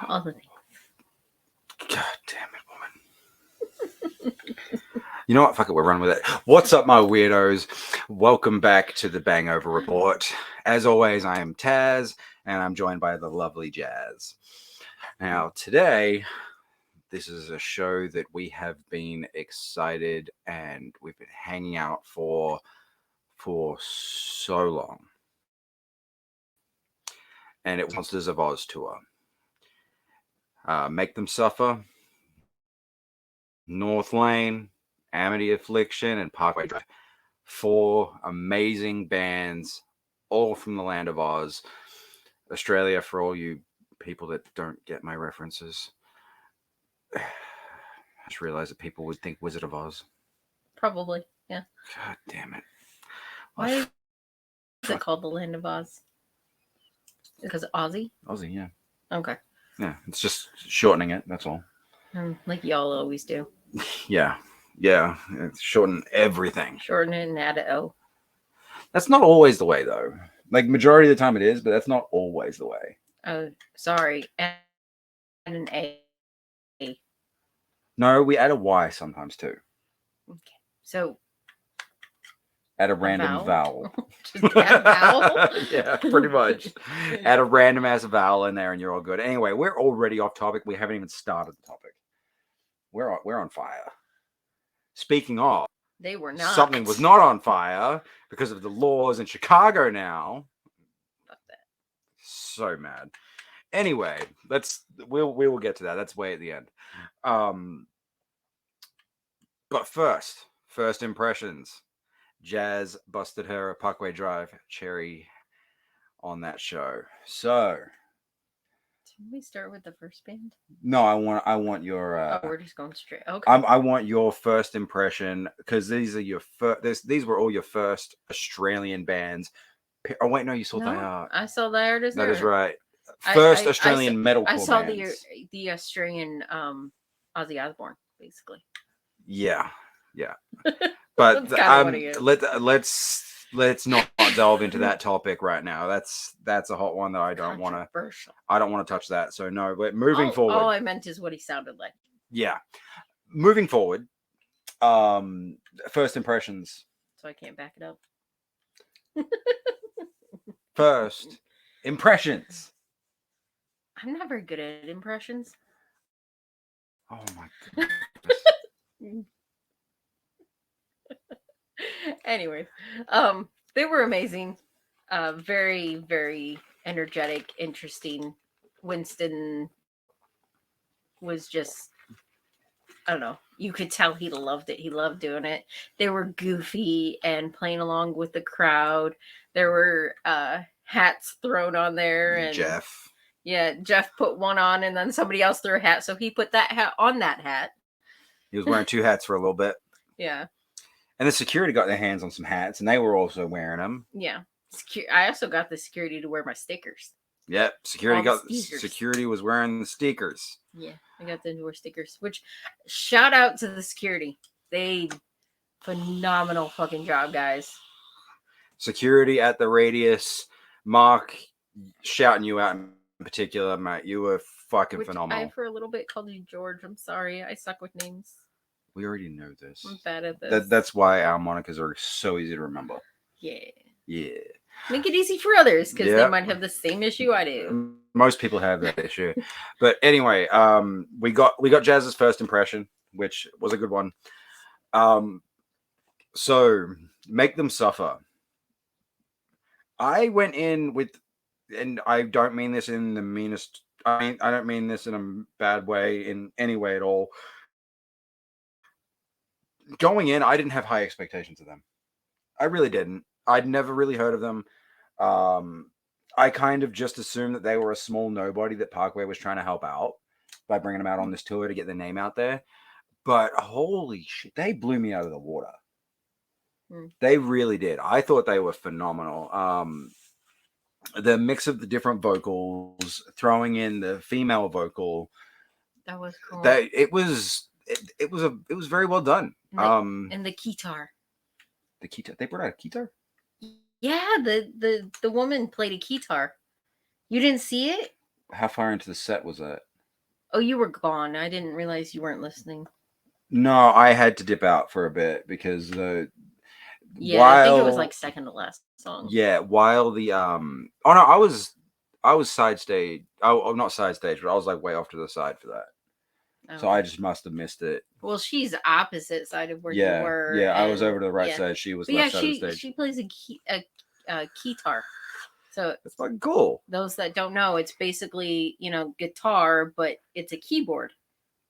all the things. God damn it, woman. You know what? Fuck it, we're running with it. What's up, my weirdos? Welcome back to the Bangover Report. As always, I am Taz, and I'm joined by the lovely Jaz. Now, today, this is a show that we have been excited and we've been hanging out for so long. And it was Monsters of Oz tour. Make Them Suffer, Northlane, Amity Affliction, and Parkway Drive. 4 amazing bands, all from the land of Oz. Australia, for all you people that don't get my references. I just realized that people would think Wizard of Oz. Probably, yeah. God damn it. Why is it called the land of Oz? Because Aussie? Aussie, yeah. Okay. Yeah, it's just shortening it, that's all. Like y'all always do. Yeah, it's shorten everything. Shorten it and add an O. That's not always the way, though. Like, majority of the time it is, but that's not always the way. Oh, sorry. And an A. No, we add a Y sometimes, too. Okay. So, add a random vowel. Just add a vowel? Yeah, pretty much. Add a random ass vowel in there and you're all good. Anyway, we're already off topic. We haven't even started the topic. We're on fire. Speaking of, they were not. Something was not on fire because of the laws in Chicago now. Fuck that. So mad. Anyway, we will get to that. That's way at the end. But first impressions. Jaz busted her at Parkway Drive, Cherry on that show. So, did we start with the first band? No, I want your. We're just going straight. Okay. I want your first impression because these are your first. These were all your first Australian bands. Oh wait, no, you saw Die Hard. I saw Die Hard as That is right. First Australian metalcore I saw bands. the Australian Ozzy Osbourne, basically. Yeah. But let's not delve into that topic right now. That's a hot one that I don't want to touch that. So no, but moving forward. All I meant is what he sounded like. Yeah. Moving forward. First impressions. So I can't back it up. First impressions. I'm not very good at impressions. Oh my goodness. Anyways, they were amazing. Very, very energetic, interesting. Winston was just, I don't know. You could tell he loved it. He loved doing it. They were goofy and playing along with the crowd. There were hats thrown on there. And Jeff. Yeah, Jeff put one on and then somebody else threw a hat. So he put that hat on that hat. He was wearing 2 hats for a little bit. Yeah. And the security got their hands on some hats and they were also wearing them. Yeah. I also got the security to wear my stickers. Yep. Security was wearing the stickers. Yeah, I got them to wear stickers. Which, shout out to the security. They phenomenal fucking job, guys. Security at the Radius. Mark, shouting you out in particular, mate. You were fucking phenomenal. I, for a little bit, called you George. I'm sorry. I suck with names. We already know this. I'm bad at this. That's why our monikers are so easy to remember. Yeah. Make it easy for others because they might have the same issue I do. Most people have that issue. But anyway, we got Jaz's first impression, which was a good one. So Make Them Suffer. I went in with, and I don't mean this in the meanest. I don't mean this in a bad way in any way at all. Going in, I didn't have high expectations of them. I really didn't. I'd never really heard of them. I kind of just assumed that they were a small nobody that Parkway was trying to help out by bringing them out on this tour to get their name out there. But holy shit, they blew me out of the water. They really did. I thought they were phenomenal. The mix of the different vocals, throwing in the female vocal. That was cool. It was very well done. And the guitar. The guitar. They brought out a guitar? Yeah, the woman played a guitar. You didn't see it? How far into the set was that? Oh, you were gone. I didn't realize you weren't listening. No, I had to dip out for a bit because Yeah, I think it was like while second to last song. yeah, while the oh no, I was side stage. Oh, not side stage, but I was like way off to the side for that. So I Okay. just must have missed it. Well, she's opposite side of where you Yeah, were, yeah, I was and over to the right yeah, side. She was but yeah, left side of the she stage. she plays a guitar. So That's fucking cool. those that don't know, it's basically guitar, but it's a keyboard.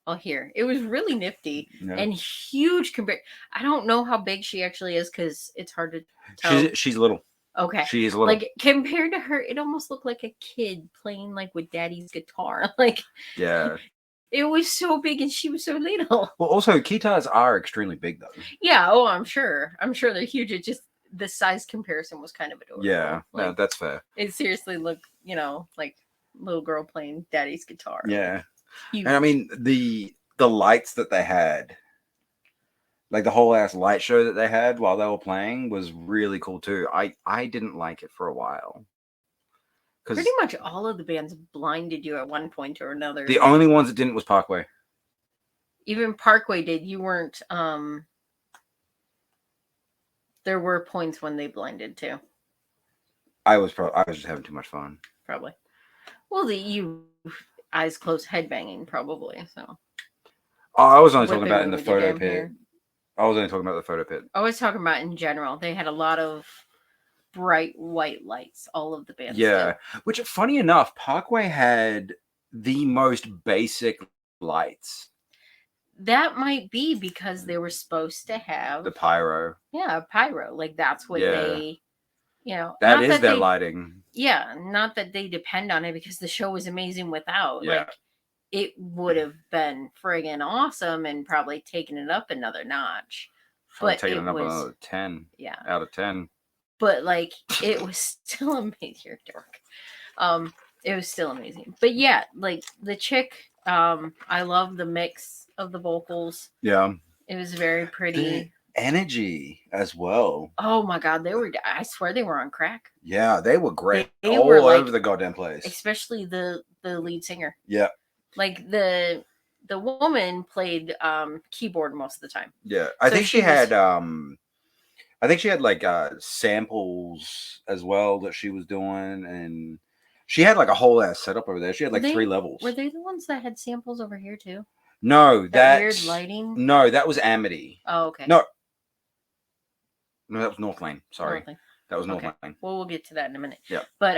I'll hear it was really nifty Yeah, and huge compared. I don't know how big she actually is because it's hard to tell. she's little. Okay, She's little. like compared to her, it almost looked like a kid playing like with daddy's guitar. Like Yeah. it was so big and she was so little. Well, also guitars are extremely big though. Yeah, oh, I'm sure. I'm sure they're huge. It just the size comparison was kind of adorable. Yeah, Like no, that's fair. it seriously looked, like little girl playing daddy's guitar. Yeah, Huge. and I mean the lights that they had, like the whole ass light show that they had while they were playing, was really cool too. I didn't like it for a while because Pretty much all of the bands blinded you at one point or another. the only ones that didn't was Parkway. Even Parkway did. You weren't. There were points when they blinded too. I was just having too much fun. Probably. Well, you eyes closed headbanging probably. So. Oh, I was only talking Whipping about in the with your photo damn pit. hair. I was only talking about the photo pit. I was talking about in general. They had a lot of bright white lights. All of the bands. Yeah, did. which funny enough, Parkway had the most basic lights. That might be because they were supposed to have The pyro. Yeah, pyro. Like that's what they, That not is their they, lighting. Yeah, not that they depend on it because the show was amazing without. Yeah. Like it would have been friggin' awesome and probably taken it up another notch. Probably But taking it it up was another 10 yeah. out of 10. But like it was still amazing. You're dark. It was still amazing. But yeah, like the chick, I love the mix of the vocals. Yeah. It was very pretty. The energy as well. Oh my god, I swear they were on crack. Yeah, they were great. They all were, over the goddamn place. Especially the lead singer. Yeah. Like the woman played keyboard most of the time. Yeah. I think she had like samples as well that she was doing, and she had like a whole ass setup over there. She had like 3 levels. Were they the ones that had samples over here too? No, that weird lighting. No, that was Amity. Oh, okay. No, that was Northlane. Sorry, Northlane. That was Okay. Northlane. Well, we'll get to that in a minute. Yeah. But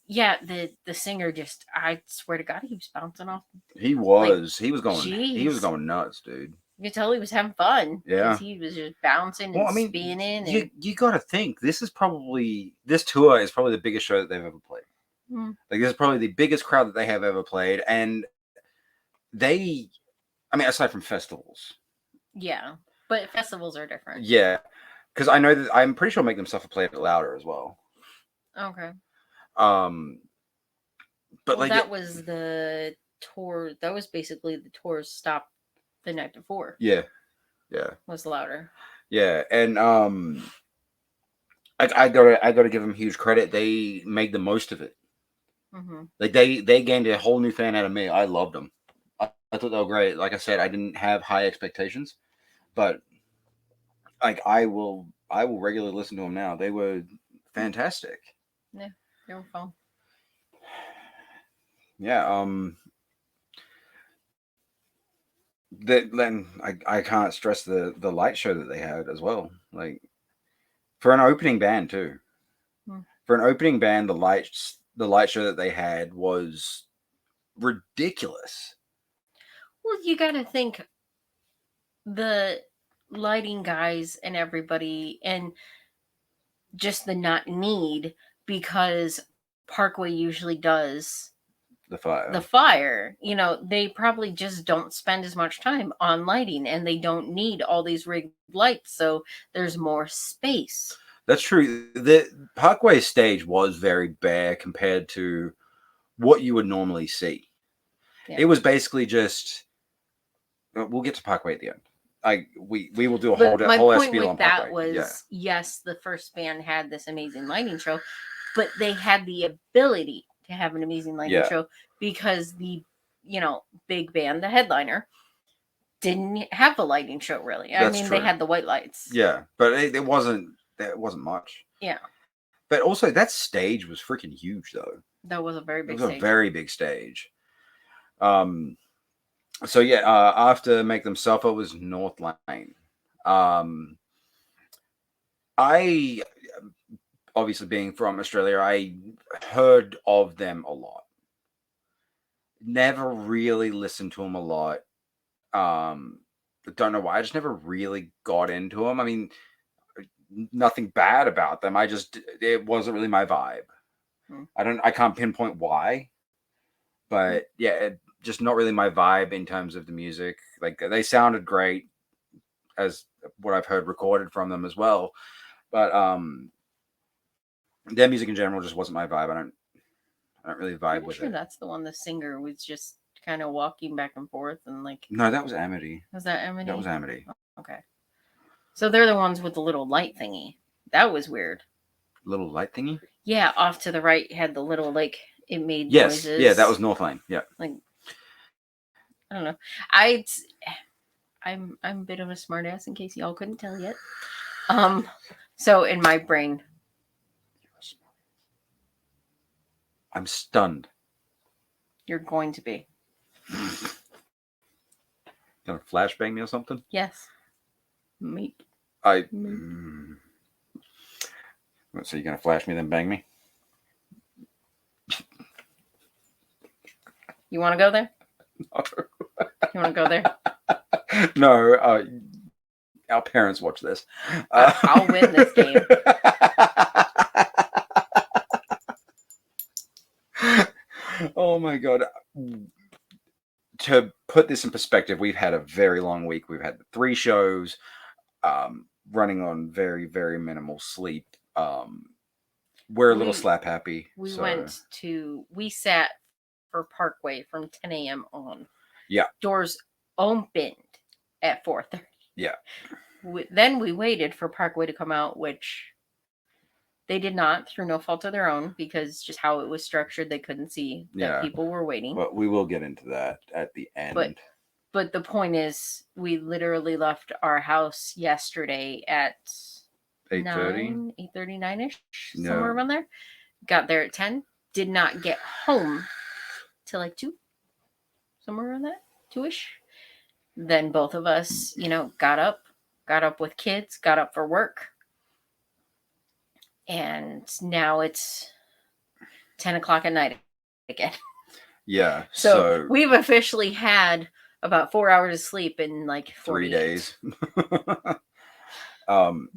yeah, the singer just, I swear to God, he was bouncing off. He was. He was going. Jeez. He was going nuts, dude. You could tell he was having fun. Yeah. He was just bouncing and spinning. And you got to think this tour is probably the biggest show that they've ever played. Like this is probably the biggest crowd that they have ever played, and aside from festivals. Yeah, but festivals are different. Yeah, because I know that I'm pretty sure Make Them Suffer play a bit louder as well. Okay. But like that was the tour. That was basically the tour's stop the night before. Yeah. Was louder. Yeah, and I gotta give them huge credit. They made the most of it. Mm-hmm. Like they gained a whole new fan out of me. I loved them. I thought they were great. Like I said, I didn't have high expectations, but like I will regularly listen to them now. They were fantastic. Yeah, they were fun. Yeah. Then I can't stress the light show that they had as well. Like for an opening band too. For an opening band, the light show that they had was ridiculous. Well, you got to think the lighting guys and everybody, and just the not need, because Parkway usually does the fire. They probably just don't spend as much time on lighting, and they don't need all these rigged lights, so there's more space. That's true. The Parkway stage was very bare compared to what you would normally see. Yeah. It was basically just. We'll get to Parkway at the end. We will do a whole spiel on Parkway. My point with that was, yes, the first band had this amazing lighting show, but they had the ability to have an amazing lighting show because the big band, the headliner, didn't have a lighting show really. I That's mean, true. they had the white lights. Yeah, but it wasn't much. Yeah. But also, that stage was freaking huge, though. That was a very It big was a stage. very big stage. So yeah, after Make Them Suffer was Northlane. I obviously being from Australia, I heard of them a lot. Never really listened to them a lot. Don't know why. I just never really got into them. I mean, nothing bad about them. It wasn't really my vibe. I can't pinpoint why, but yeah, just not really my vibe in terms of the music. Like they sounded great as what I've heard recorded from them as well, but their music in general just wasn't my vibe. I don't really vibe with sure it. That's the one the singer was just kind of walking back and forth and like. No, that was Amity. Was that Amity? That was Amity. Oh, okay. So they're the ones with the little light thingy. That was weird. Little light thingy? Yeah, off to the right had the little like it made yes, noises. Yeah, that was Northlane. Yeah. Like I don't know. I'm a bit of a smartass in case y'all couldn't tell yet. So in my brain, I'm stunned. You're going to be. Gonna flashbang me or something? Yes. Meep. So you're gonna flash me then bang me? You want to go there? No. You want to go there? No. Our parents watch this. I'll win this game. Oh my god. To put this in perspective, we've had a very long week. We've had 3 shows, running on very, very minimal sleep. We're a little slap happy. We sat for Parkway from 10 a.m. on. Yeah. Doors opened at 4:30. Yeah. Then we waited for Parkway to come out, which they did not, through no fault of their own, because just how it was structured, they couldn't see that people were waiting. But we will get into that at the end. But the point is, we literally left our house yesterday at 8:30, 9ish, somewhere around there. Got there at 10. Did not get home till like 2, somewhere around that, 2ish. Then both of us, got up with kids, got up for work. And now it's 10 o'clock at night again. Yeah. So we've officially had about 4 hours of sleep in like 3 days.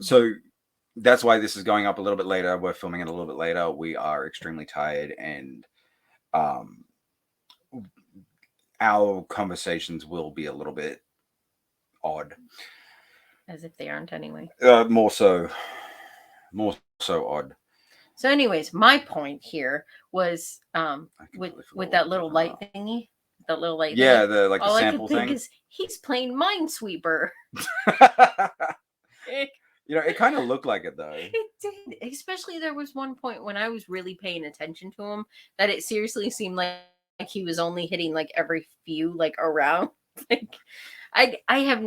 So that's why this is going up a little bit later. We're filming it a little bit later. We are extremely tired, and our conversations will be a little bit odd. As if they aren't anyway. More so odd. So anyways, my point here was with that little light thingy. That little light yeah, thing. the All sample I could think thing. is he's playing Minesweeper. It kind of looked like it though. It did. Especially there was one point when I was really paying attention to him that it seriously seemed like he was only hitting like every few like around. Like I have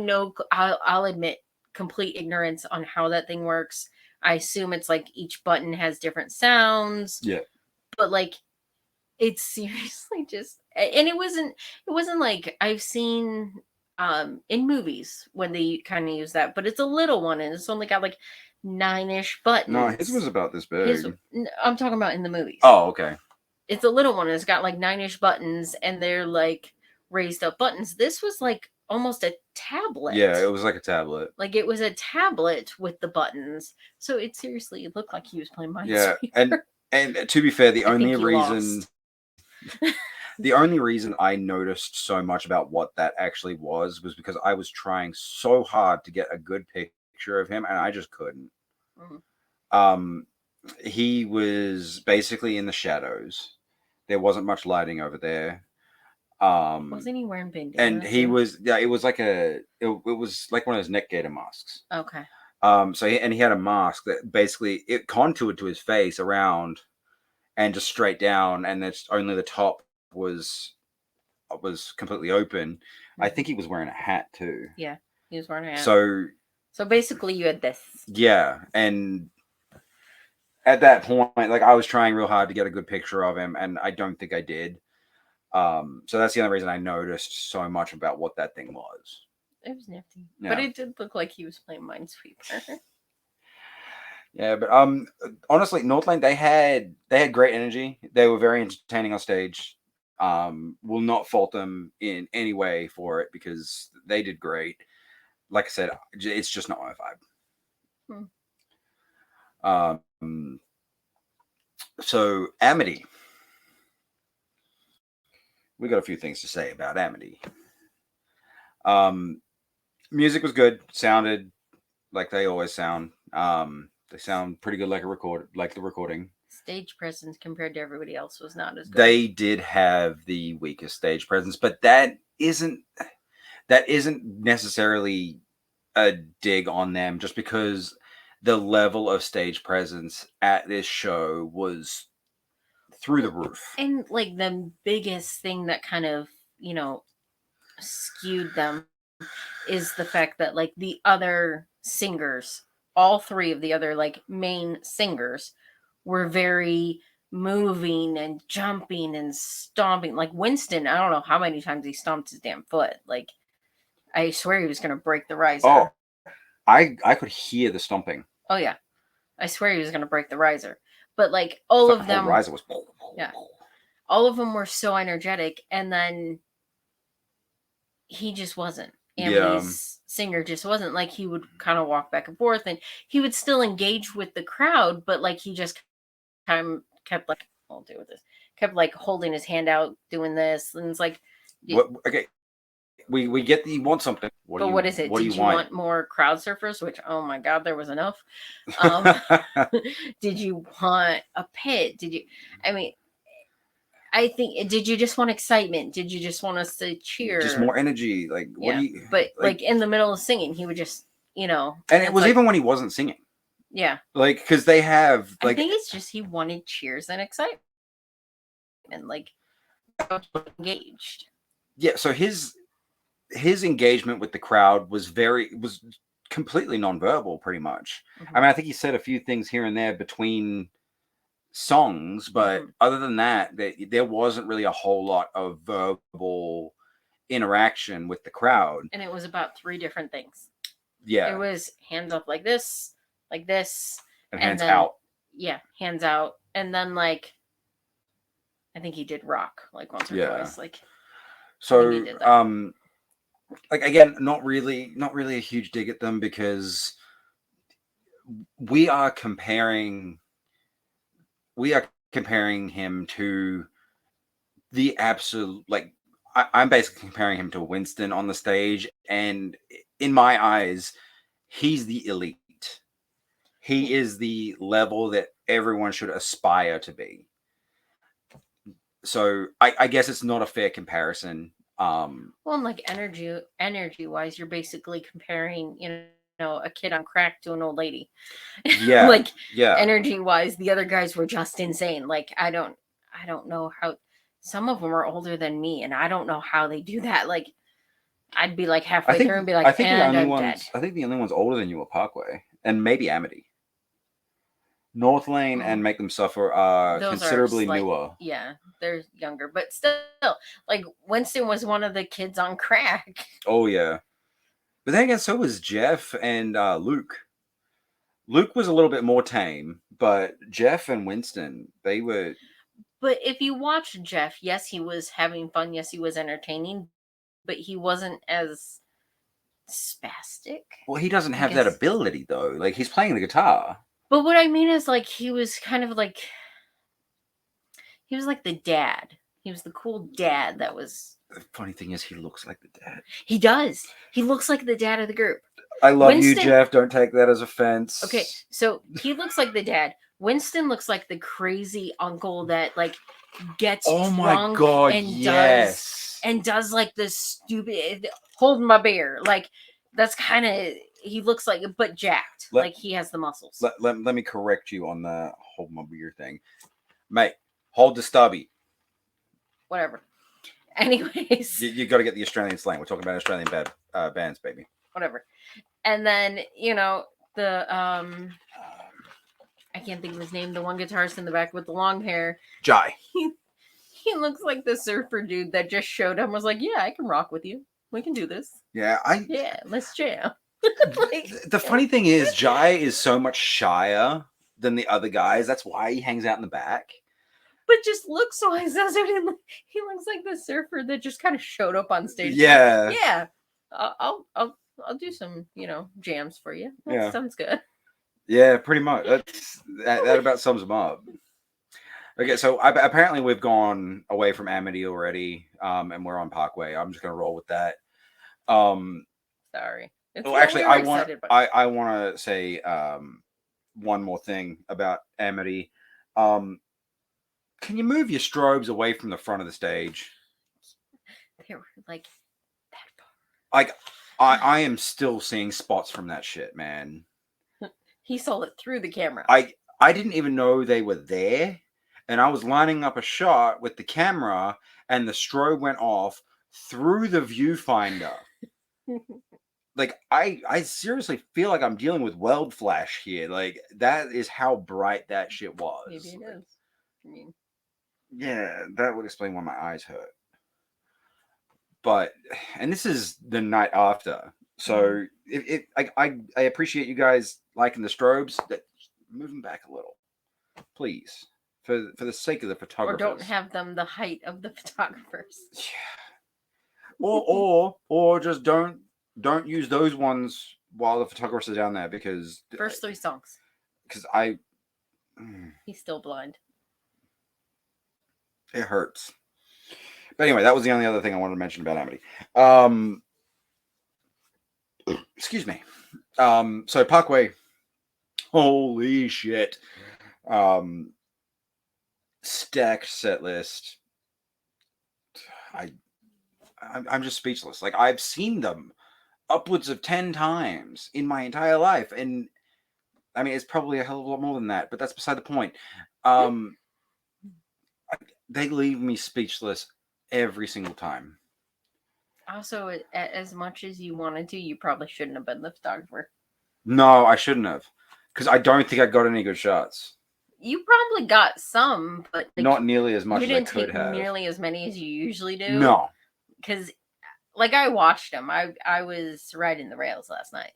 I'll admit complete ignorance on how that thing works. I assume it's like each button has different sounds. Yeah. But like it's seriously just, and it wasn't like I've seen in movies when they kind of use that, but it's a little one and it's only got like 9-ish buttons. No, his was about this big. I'm talking about in the movies. Oh, okay. It's a little one and it's got like 9-ish buttons and they're like raised up buttons. This was like almost a tablet. Yeah, it was like a tablet. Like it was a tablet with the buttons. So it seriously looked like he was playing Minesweeper. Yeah, and to be fair, the only reason I noticed so much about what that actually was because I was trying so hard to get a good picture of him and I just couldn't. Mm-hmm. He was basically in the shadows. There wasn't much lighting over there. Wasn't he wearing bandanas? And he was, it was like it was like one of those neck gaiter masks. Okay. So he had a mask that basically it contoured to his face around and just straight down, and that's only the top was was completely open. I Mm-hmm. think he was wearing a hat too. Yeah, he was wearing a hat. So basically, you had this. yeah, and at that point, like I was trying real hard to get a good picture of him, and I don't think I did. So that's the only reason I noticed so much about what that thing was. It was nifty, Yeah. but it did look like he was playing Minesweeper. Yeah, but honestly, Northlane they had great energy. They were very entertaining on stage. Will not fault them in any way for it because they did great. Like I said, it's just not my vibe. So Amity, we got a few things to say about Amity. Music was good, sounded like they always sound. They sound pretty good like the recording. Stage presence compared to everybody else was not as good. They did have the weakest stage presence, but that isn't necessarily a dig on them, just because the level of stage presence at this show was through the roof. And like the biggest thing that kind of, skewed them is the fact that like the other singers, all three of the other like main singers, were very moving and jumping and stomping. Like Winston, I don't know how many times he stomped his damn foot. Like I swear he was gonna break the riser. Oh, I could hear the stomping. Oh yeah, I swear he was gonna break the riser. But like all of them, riser was all of them were so energetic, and then he just wasn't. Amity's singer just wasn't. Like he would kind of walk back and forth, and he would still engage with the crowd, but like he just kind of kept like, I'll deal with this. Kept like holding his hand out, doing this, and it's like, okay. We get that you want something. What is it? Did you want more crowd surfers? Which, oh my god, there was enough. Did you want a pit? Did you? I mean, I think. Did you just want excitement? Did you just want us to cheer? Just more energy. Like what do you? But like in the middle of singing, he would just, And it was like, even when he wasn't singing. Yeah. Like because they have. Like, I think it's just he wanted cheers and excitement, and like engaged. Yeah. So his engagement with the crowd was completely nonverbal, pretty much. Mm-hmm. I mean, I think he said a few things here and there between songs, but other than that, there wasn't really a whole lot of verbal interaction with the crowd. And it was about 3 different things. Yeah. It was hands up like this, and hands out. Yeah, hands out. And then like I think he did rock like once or twice. Like so like again, not really a huge dig at them because we are comparing him to the absolute, like I'm basically comparing him to Winston on the stage, and in my eyes, he's the elite. He is the level that everyone should aspire to be. So I guess it's not a fair comparison. Well, and like energy wise, you're basically comparing, a kid on crack to an old lady. Yeah. Like energy wise, the other guys were just insane. Like I don't know how some of them are older than me, and I don't know how they do that. Like I'd be like halfway through and be like, I think the only ones older than you are Parkway and maybe Amity. Northlane and Make Them Suffer are considerably newer. Yeah, they're younger, but still, like Winston was one of the kids on crack. Oh yeah, but then again, so was Jeff and Luke. Luke was a little bit more tame, but Jeff and Winston, they were. But if you watch Jeff, yes, he was having fun. Yes, he was entertaining, but he wasn't as spastic. Well, he doesn't have that ability though. Like he's playing the guitar. But what I mean is, like, he was kind of like, he was like the dad. He was the cool dad that was. The funny thing is, he looks like the dad. He does. He looks like the dad of the group. I love Winston, you, Jeff. Don't take that as offense. Okay, so he looks like the dad. Winston looks like the crazy uncle that, like, gets drunk and does like the stupid, holding my beer. Like, that's kind of, he looks like, but jacked. Like he has the muscles. Let me correct you on the hold my beer thing. Mate, hold the stubby. Whatever. Anyways, You got to get the Australian slang. We're talking about Australian bands, baby. whatever. And then the I can't think of his name. The one guitarist in the back with the long hair. Jai. He looks like the surfer dude that just showed up and was like, "Yeah, I can rock with you. We can do this. Yeah, Yeah, let's jam." The funny thing is, Jai is so much shyer than the other guys. That's why he hangs out in the back. But just looks so he looks like the surfer that just kind of showed up on stage. Yeah. Like, yeah. I'll do some jams for you. That Yeah. sounds good. Yeah, pretty much. That about sums them up. Okay, so apparently we've gone away from Amity already, and we're on Parkway. I'm just gonna roll with that. Sorry. Well, actually, I want to say one more thing about Amity. Can you move your strobes away from the front of the stage? They were like that far. Like, I am still seeing spots from that shit, man. He saw it through the camera. I didn't even know they were there, and I was lining up a shot with the camera, and the strobe went off through the viewfinder. Like, I seriously feel like I'm dealing with world flash here. Like, that is how bright that shit was. Maybe it is. I mean, yeah, that would explain why my eyes hurt. But, and this is the night after, so I appreciate you guys liking the strobes. That move them back a little, please, for the sake of the photographers. Or don't have them the height of the photographers. Yeah. Or just don't use those ones while the photographers are down there, because first 3 songs. Because he's still blind. It hurts. But anyway, that was the only other thing I wanted to mention about Amity. Excuse me. So Parkway, holy shit. Stacked set list. I'm just speechless. Like, I've seen them upwards of 10 times in my entire life, and I mean, it's probably a hell of a lot more than that, but that's beside the point. They leave me speechless every single time. Also, as much as you wanted to, you probably shouldn't have been the photographer. No, I shouldn't have, because I don't think I got any good shots. You probably got some, but like, not nearly as much as I could have. Nearly as many as you usually do. No, because like I watched them. I was riding the rails last night,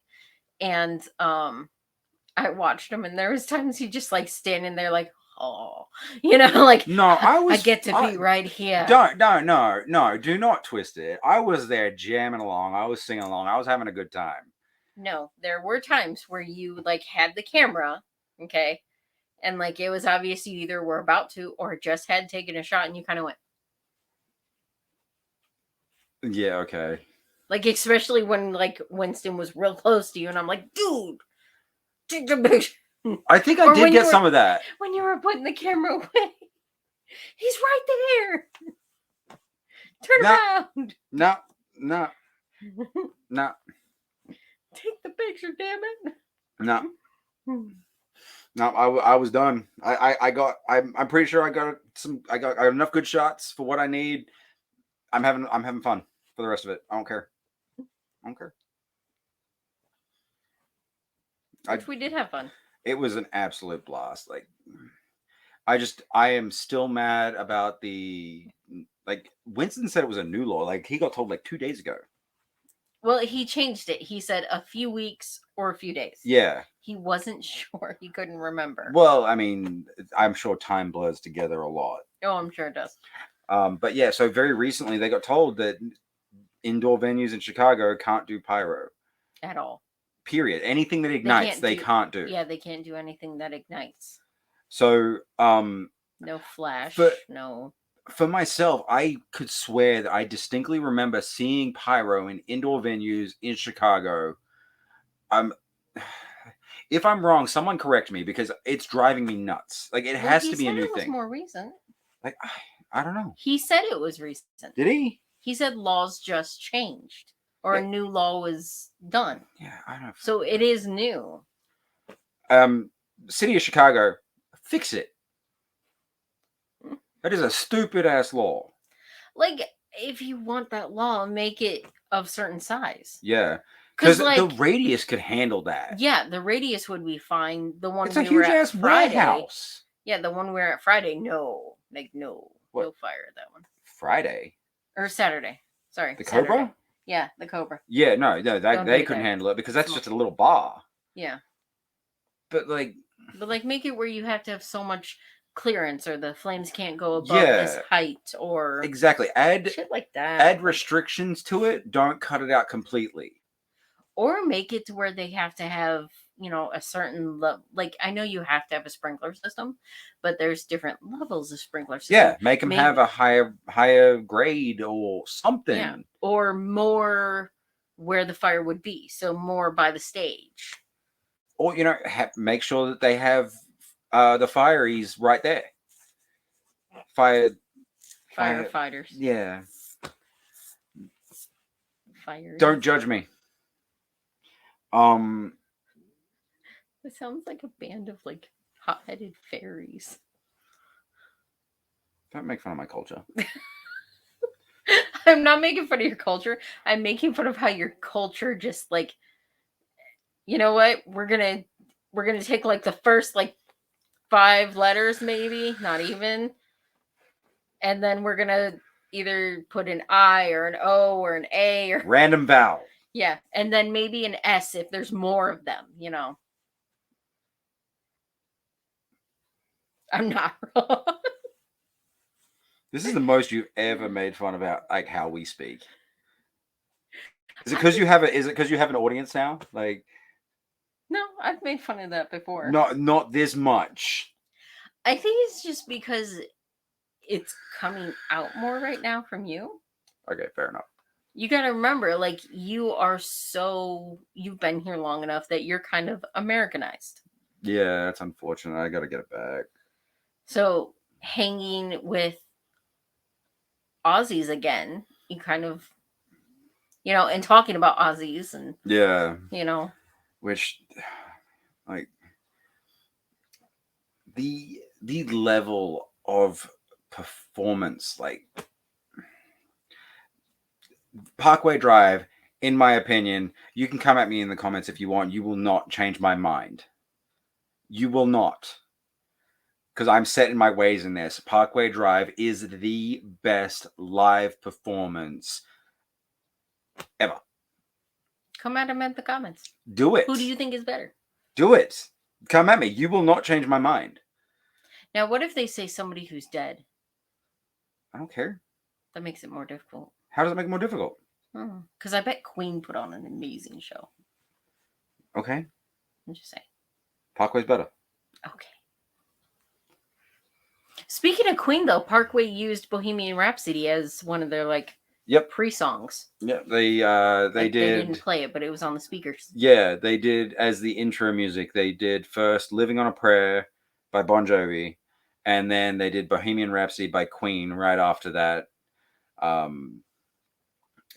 and I watched him, and there was times he just like standing there like, oh, like, no, I get to be right here. No, do not twist it. I was there jamming along. I was singing along. I was having a good time. No, there were times where you like had the camera, okay, and like it was obvious you either were about to or just had taken a shot, and you kind of went. Yeah, okay. Like, especially when like Winston was real close to you, and I'm like, dude, take the picture. I think I did get some of that. When you were putting the camera away. He's right there. Turn around. No. Take the picture, damn it. No, I was done. I'm pretty sure I got enough good shots for what I need. I'm having fun for the rest of it. I don't care. Which we did have fun. It was an absolute blast. Like, I am still mad about like, Winston said it was a new law. Like, he got told like 2 days ago. Well, he changed it. He said a few weeks or a few days. Yeah. He wasn't sure. He couldn't remember. Well, I mean, I'm sure time blurs together a lot. Oh, I'm sure it does. But yeah, so very recently they got told that indoor venues in Chicago can't do pyro. At all. Period. Anything that ignites, they can't do. Yeah, they can't do anything that ignites. So, no flash, no. For myself, I could swear that I distinctly remember seeing pyro in indoor venues in Chicago. If I'm wrong, someone correct me, because it's driving me nuts. Like, it has to be a new thing. He said it was more recent. Like, I don't know. He said it was recent. Did he? He said laws just changed. Or a new law was done. Yeah, I don't know. So it is new. City of Chicago, fix it. That is a stupid ass law. Like, if you want that law, make it of certain size. Yeah. Because Because the radius could handle that. yeah, the radius would be fine. The one It's a we were huge at ass Friday. warehouse. Yeah, the one we were at Friday. No, no fire at that one. Friday or Saturday. Sorry, the Saturday. Cobra. Yeah, the Cobra. Yeah, no, they couldn't handle it because that's just a little bar. Yeah, but like make it where you have to have so much clearance, or the flames can't go above this height, or exactly shit like that. Add restrictions to it. Don't cut it out completely. Or make it to where they have to have, a certain like I know you have to have a sprinkler system, but there's different levels of sprinkler system. Yeah, make them have a higher grade or something. Yeah, or more where the fire would be, so more by the stage. Or make sure that they have the fireys right there. Firefighters. Yeah. Fire. Don't judge me. It sounds like a band of like hot-headed fairies. Don't make fun of my culture. I'm not making fun of your culture. I'm making fun of how your culture just like, you know what? We're gonna take like the first like 5 letters, maybe not even, and then we're gonna either put an I or an O or an A or random vowel. Yeah, and then maybe an S if there's more of them. I'm not wrong. This is the most you've ever made fun about, like, how we speak. Is it because you have an audience now? Like, no, I've made fun of that before. Not this much. I think it's just because it's coming out more right now from you. Okay, fair enough. You got to remember, like, you've been here long enough that you're kind of Americanized. Yeah, that's unfortunate. I got to get it back. So hanging with Aussies again, you kind of, and talking about Aussies and which, like, the level of performance, like Parkway Drive, in my opinion, you can come at me in the comments if you want. You will not change my mind. You will not. Because I'm set in my ways in this. Parkway Drive is the best live performance ever. Come at him in the comments. Do it. Who do you think is better? Do it. Come at me. You will not change my mind. Now, what if they say somebody who's dead? I don't care. That makes it more difficult. How does it make it more difficult? Because I bet Queen put on an amazing show. Okay. I'm just saying. Parkway's better. Okay. Speaking of Queen, though, Parkway used Bohemian Rhapsody as one of their pre-songs. Yeah, they did. They didn't play it, but it was on the speakers. Yeah, they did as the intro music. They did first "Living on a Prayer" by Bon Jovi, and then they did Bohemian Rhapsody by Queen right after that.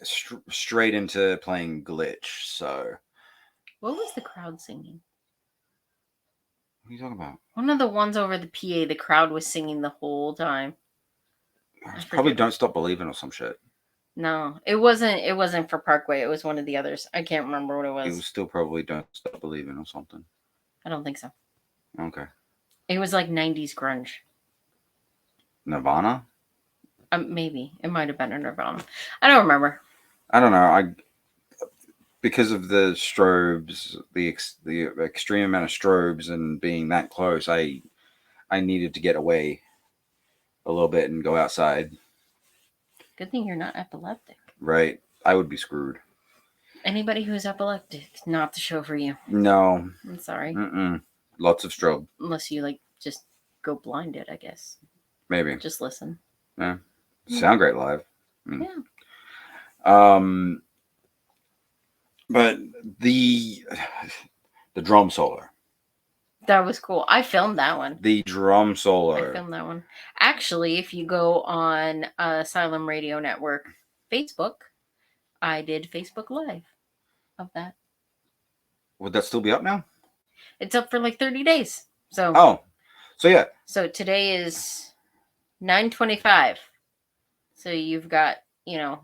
Straight into playing Glitch. So, what was the crowd singing? What are you talking about? One of the ones over the PA, the crowd was singing the whole time. It's probably "Don't Stop Believing" or some shit. No, it wasn't. It wasn't for Parkway. It was one of the others. I can't remember what it was. It was still probably "Don't Stop Believing" or something. I don't think so. Okay. It was like 90s grunge. Nirvana? Maybe. It might have been a Nirvana. I don't remember. I don't know. Because of the strobes, the extreme amount of strobes and being that close, I needed to get away a little bit and go outside. Good thing you're not epileptic. Right. I would be screwed. Anybody who's epileptic, not the show for you. No. I'm sorry. Lots of strobe. Unless you just go blinded, I guess. Maybe. Just listen. Yeah. Sound great live. Yeah. But the drum solo. That was cool. I filmed that one. The drum solo. I filmed that one. Actually, if you go on Asylum Radio Network Facebook, I did Facebook Live of that. Would that still be up now? It's up for 30 days. So. Oh. So yeah. So today is 9/25. So you've got,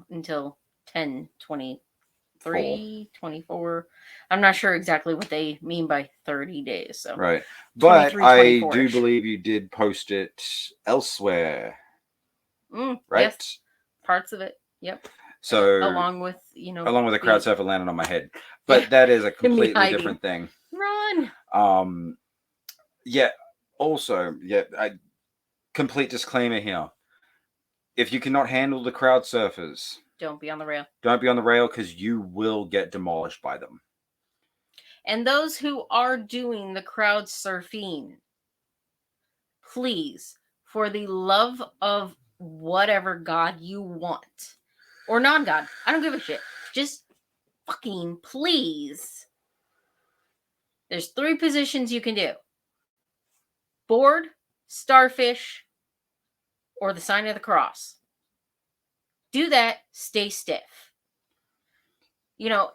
until 10, 23, 24. I'm not sure exactly what they mean by 30 days. So Right. But 23, I 24 do -ish. believe you did post it elsewhere, right? Yes, parts of it. Yep. So along with a crowd surfer landing on my head. Yeah. But that is a Me completely hiding. different thing. Run. Yeah. Also, complete disclaimer here. If you cannot handle the crowd surfers, Don't be on the rail. don't be on the rail because you will get demolished by them. And those who are doing the crowd surfing, please, for the love of whatever God you want, or non-God, I don't give a shit. Just fucking please. There's 3 positions you can do: board, starfish, or the sign of the cross. Do that. Stay stiff.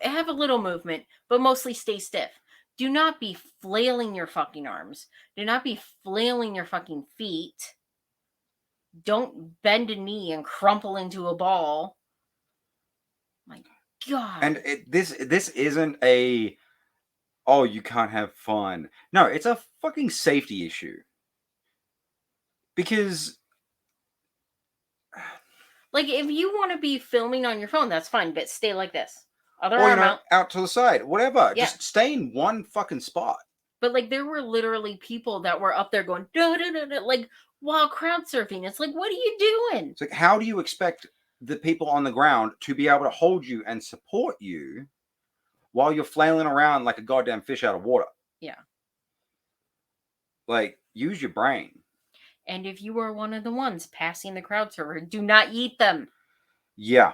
Have a little movement, but mostly stay stiff. Do not be flailing your fucking arms. Do not be flailing your fucking feet. Don't bend a knee and crumple into a ball. My God. And this isn't a, oh, you can't have fun. No, it's a fucking safety issue. Because, like, if you want to be filming on your phone, that's fine, but stay like this. Other or arm out to the side, whatever. Yeah. Just stay in one fucking spot. But like, there were literally people that were up there going da da da da, like while crowd surfing. It's like, what are you doing? It's like, how do you expect the people on the ground to be able to hold you and support you while you're flailing around like a goddamn fish out of water? Yeah. Like, use your brain. And if you are one of the ones passing the crowd surfer, do not yeet them. Yeah.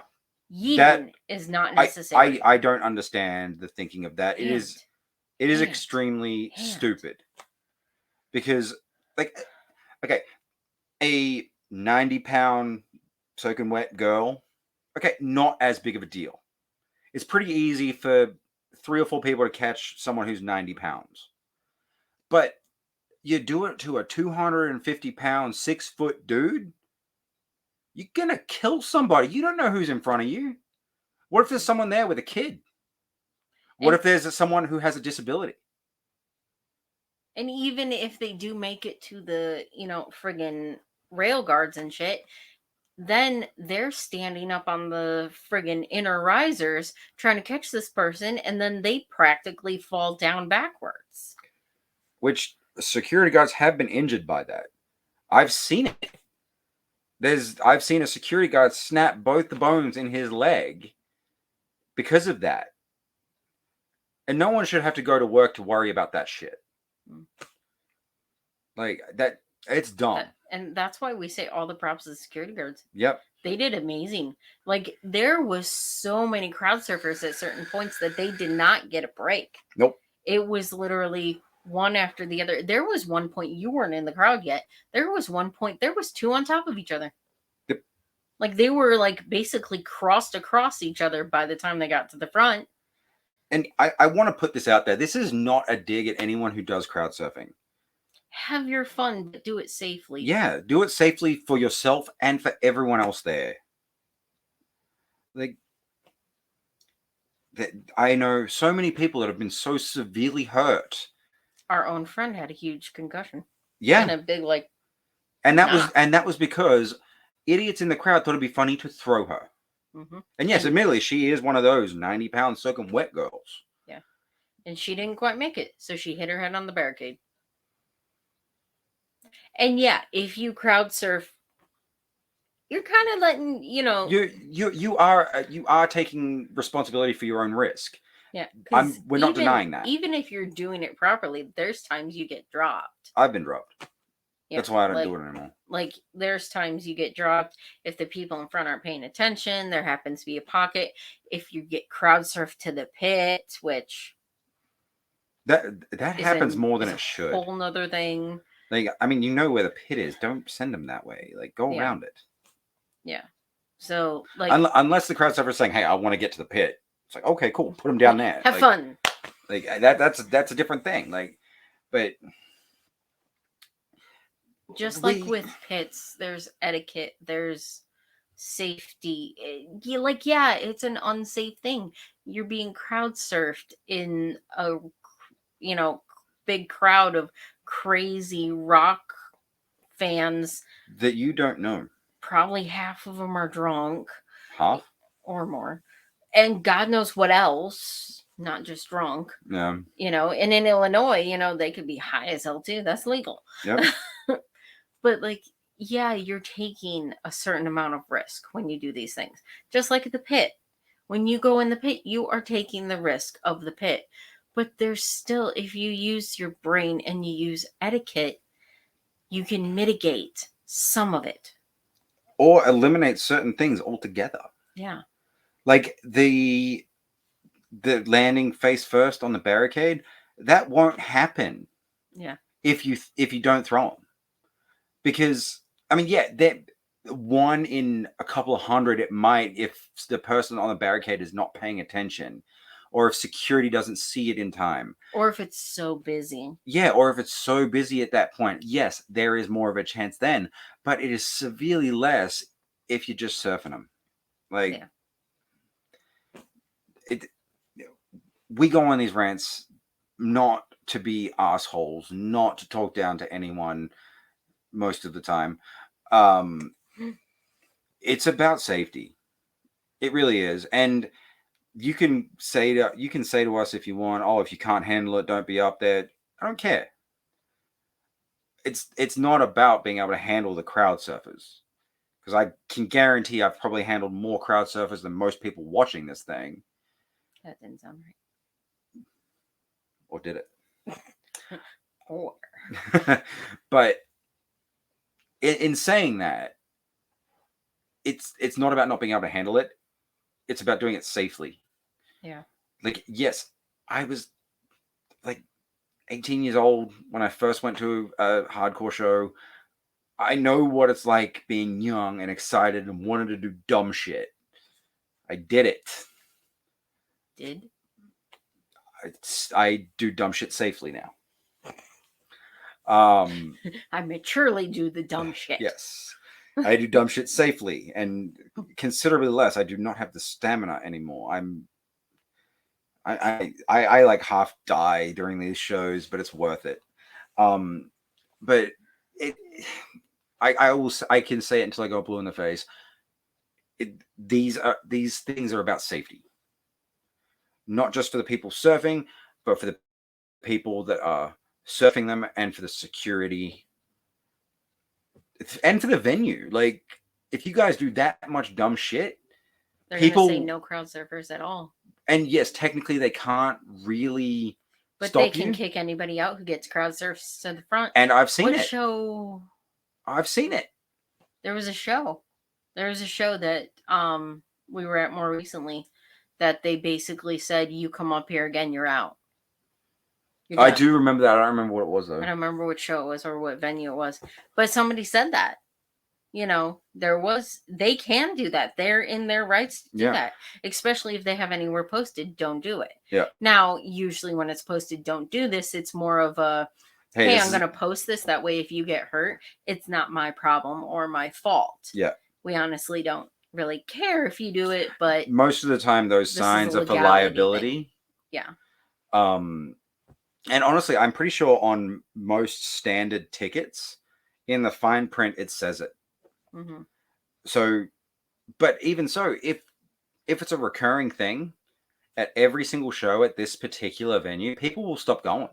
Yeeting is not necessary. I don't understand the thinking of that. It is extremely stupid. Because, like, okay, a 90-pound soaking wet girl, okay, not as big of a deal. It's pretty easy for 3 or 4 people to catch someone who's 90 pounds. But you do it to a 250-pound, 6-foot dude, you're going to kill somebody. You don't know who's in front of you. What if there's someone there with a kid? What if there's someone who has a disability? And even if they do make it to the, friggin' rail guards and shit, then they're standing up on the friggin' inner risers trying to catch this person, and then they practically fall down backwards. Which security guards have been injured by that. I've seen it. I've seen a security guard snap both the bones in his leg because of that. And no one should have to go to work to worry about that shit. Like, that, it's dumb. And that's why we say all the props to the security guards. Yep. They did amazing. Like, there was so many crowd surfers at certain points that they did not get a break. Nope. It was literally one after the other. There was one point, you weren't in the crowd yet. There was one point, there was 2 on top of each other. Yep. Like, they were like basically crossed across each other by the time they got to the front. And I want to put this out there. This is not a dig at anyone who does crowd surfing. Have your fun, but do it safely. Yeah, do it safely for yourself and for everyone else there. Like, I know so many people that have been so severely hurt. Our own friend had a huge concussion. Yeah. And a big, like, and that was because idiots in the crowd thought it'd be funny to throw her. Mm-hmm. And yes, admittedly, she is one of those 90-pound soaking wet girls. Yeah. And she didn't quite make it, so she hit her head on the barricade. And yeah, if you crowd surf, you're kind of letting, you are taking responsibility for your own risk. Yeah. We're not denying that. Even if you're doing it properly, there's times you get dropped. I've been dropped. Yeah, that's why I don't do it anymore. Like, there's times you get dropped if the people in front aren't paying attention. There happens to be a pocket. If you get crowd surfed to the pit, which that happens more than it should. Whole nother thing. Like, I mean, you know where the pit is. Don't send them that way. Like, go around it. Yeah. So, like, unless the crowd surfer is saying, "Hey, I want to get to the pit," it's like, okay, cool, put them down there. Have fun. Like, that's a different thing. Like, but just like with pits, there's etiquette. There's safety. Yeah, it's an unsafe thing. You're being crowd surfed in a, you know, big crowd of crazy rock fans. that you don't know. Probably half of them are drunk Half? or more. And God knows what else, not just drunk. Yeah. And in Illinois, they could be high as hell too. That's legal. Yep. But like, yeah, you're taking a certain amount of risk when you do these things. Just like at the pit. When you go in the pit, you are taking the risk of the pit. But there's still, if you use your brain and you use etiquette, you can mitigate some of it. Or eliminate certain things altogether. Yeah. Like the landing face first on the barricade, that won't happen. Yeah. If you don't throw them. Because I mean, yeah, that one in a couple of hundred it might, if the person on the barricade is not paying attention, or if security doesn't see it in time, or if it's so busy. Yeah, or if it's so busy at that point, yes, there is more of a chance then, but it is severely less if you're just surfing them. Like, we go on these rants not to be assholes, not to talk down to anyone most of the time. It's about safety. It really is. And you can say to us if you want, oh, if you can't handle it, don't be up there. I don't care. It's not about being able to handle the crowd surfers, because I can guarantee I've probably handled more crowd surfers than most people watching this thing. That didn't sound right. Or did it? Or. But in saying that, it's not about not being able to handle it. It's about doing it safely. Yeah. Like, yes, I was like 18 years old when I first went to a hardcore show. I know what it's like being young and excited and wanted to do dumb shit. I did it. I do dumb shit safely now. I maturely do the dumb shit. Yes. I do dumb shit safely and considerably less. I do not have the stamina anymore. I like half die during these shows, but it's worth it. But I can say it until I go blue in the face. These things are about safety, not just for the people surfing, but for the people that are surfing them, and for the security, and for the venue. Like, if you guys do that much dumb shit, they're gonna say no crowd surfers at all. And yes, technically they can't really but stop they can you. Kick anybody out who gets crowd surfs to the front. And I've seen it. What show? I've seen it. There was a show that we were at more recently that they basically said, you come up here again, you're out. I do remember that. I don't remember what it was, though. I don't remember what show it was or what venue it was. But somebody said that. They can do that. They're in their rights to do that. Especially if they have anywhere posted, don't do it. Yeah. Now, usually when it's posted, don't do this, it's more of a, hey, I'm going to post this. That way, if you get hurt, it's not my problem or my fault. Yeah. We honestly don't really care if you do it, but most of the time those signs are for liability. Thing. Yeah. And honestly, I'm pretty sure on most standard tickets, in the fine print, it says it. Mm-hmm. So, but even so, if it's a recurring thing at every single show at this particular venue, people will stop going.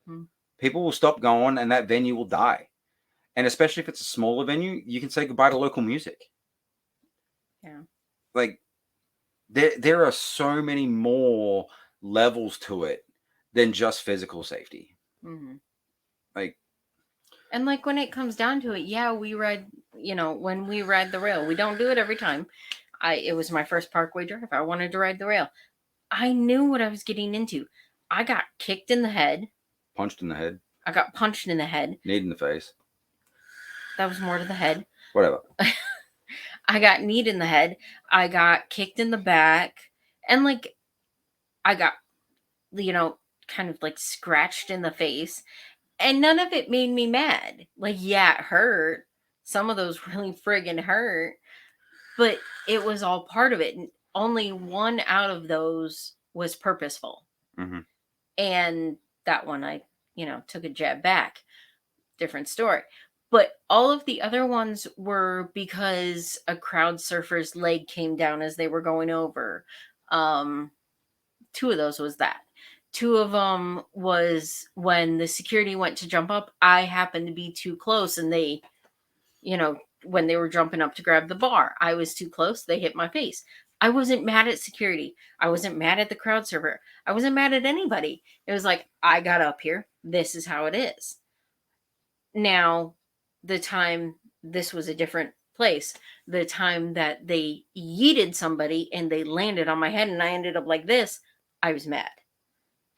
Mm-hmm. People will stop going, and that venue will die. And especially if it's a smaller venue, you can say goodbye to local music. Yeah. Like, there are so many more levels to it than just physical safety. Mm-hmm. And when it comes down to it, yeah, we ride, when we ride the rail, we don't do it every time. It was my first Parkway Drive. I wanted to ride the rail. I knew what I was getting into. I got kicked in the head. Punched in the head. I got punched in the head. Kneed in the face. That was more to the head. Whatever. I got kneed in the head. I got kicked in the back. And I got, kind of scratched in the face. And none of it made me mad. Yeah, it hurt. Some of those really friggin' hurt. but it was all part of it. And only one out of those was purposeful. Mhm. And that one I, took a jab back. Different story. But all of the other ones were because a crowd surfer's leg came down as they were going over. Two of those was that. Two of them was when the security went to jump up. I happened to be too close, and they, when they were jumping up to grab the bar, I was too close. They hit my face. I wasn't mad at security. I wasn't mad at the crowd surfer. I wasn't mad at anybody. It was like, I got up here. This is how it is. Now, the time, this was a different place, the time that they yeeted somebody and they landed on my head and I ended up like this, I was mad.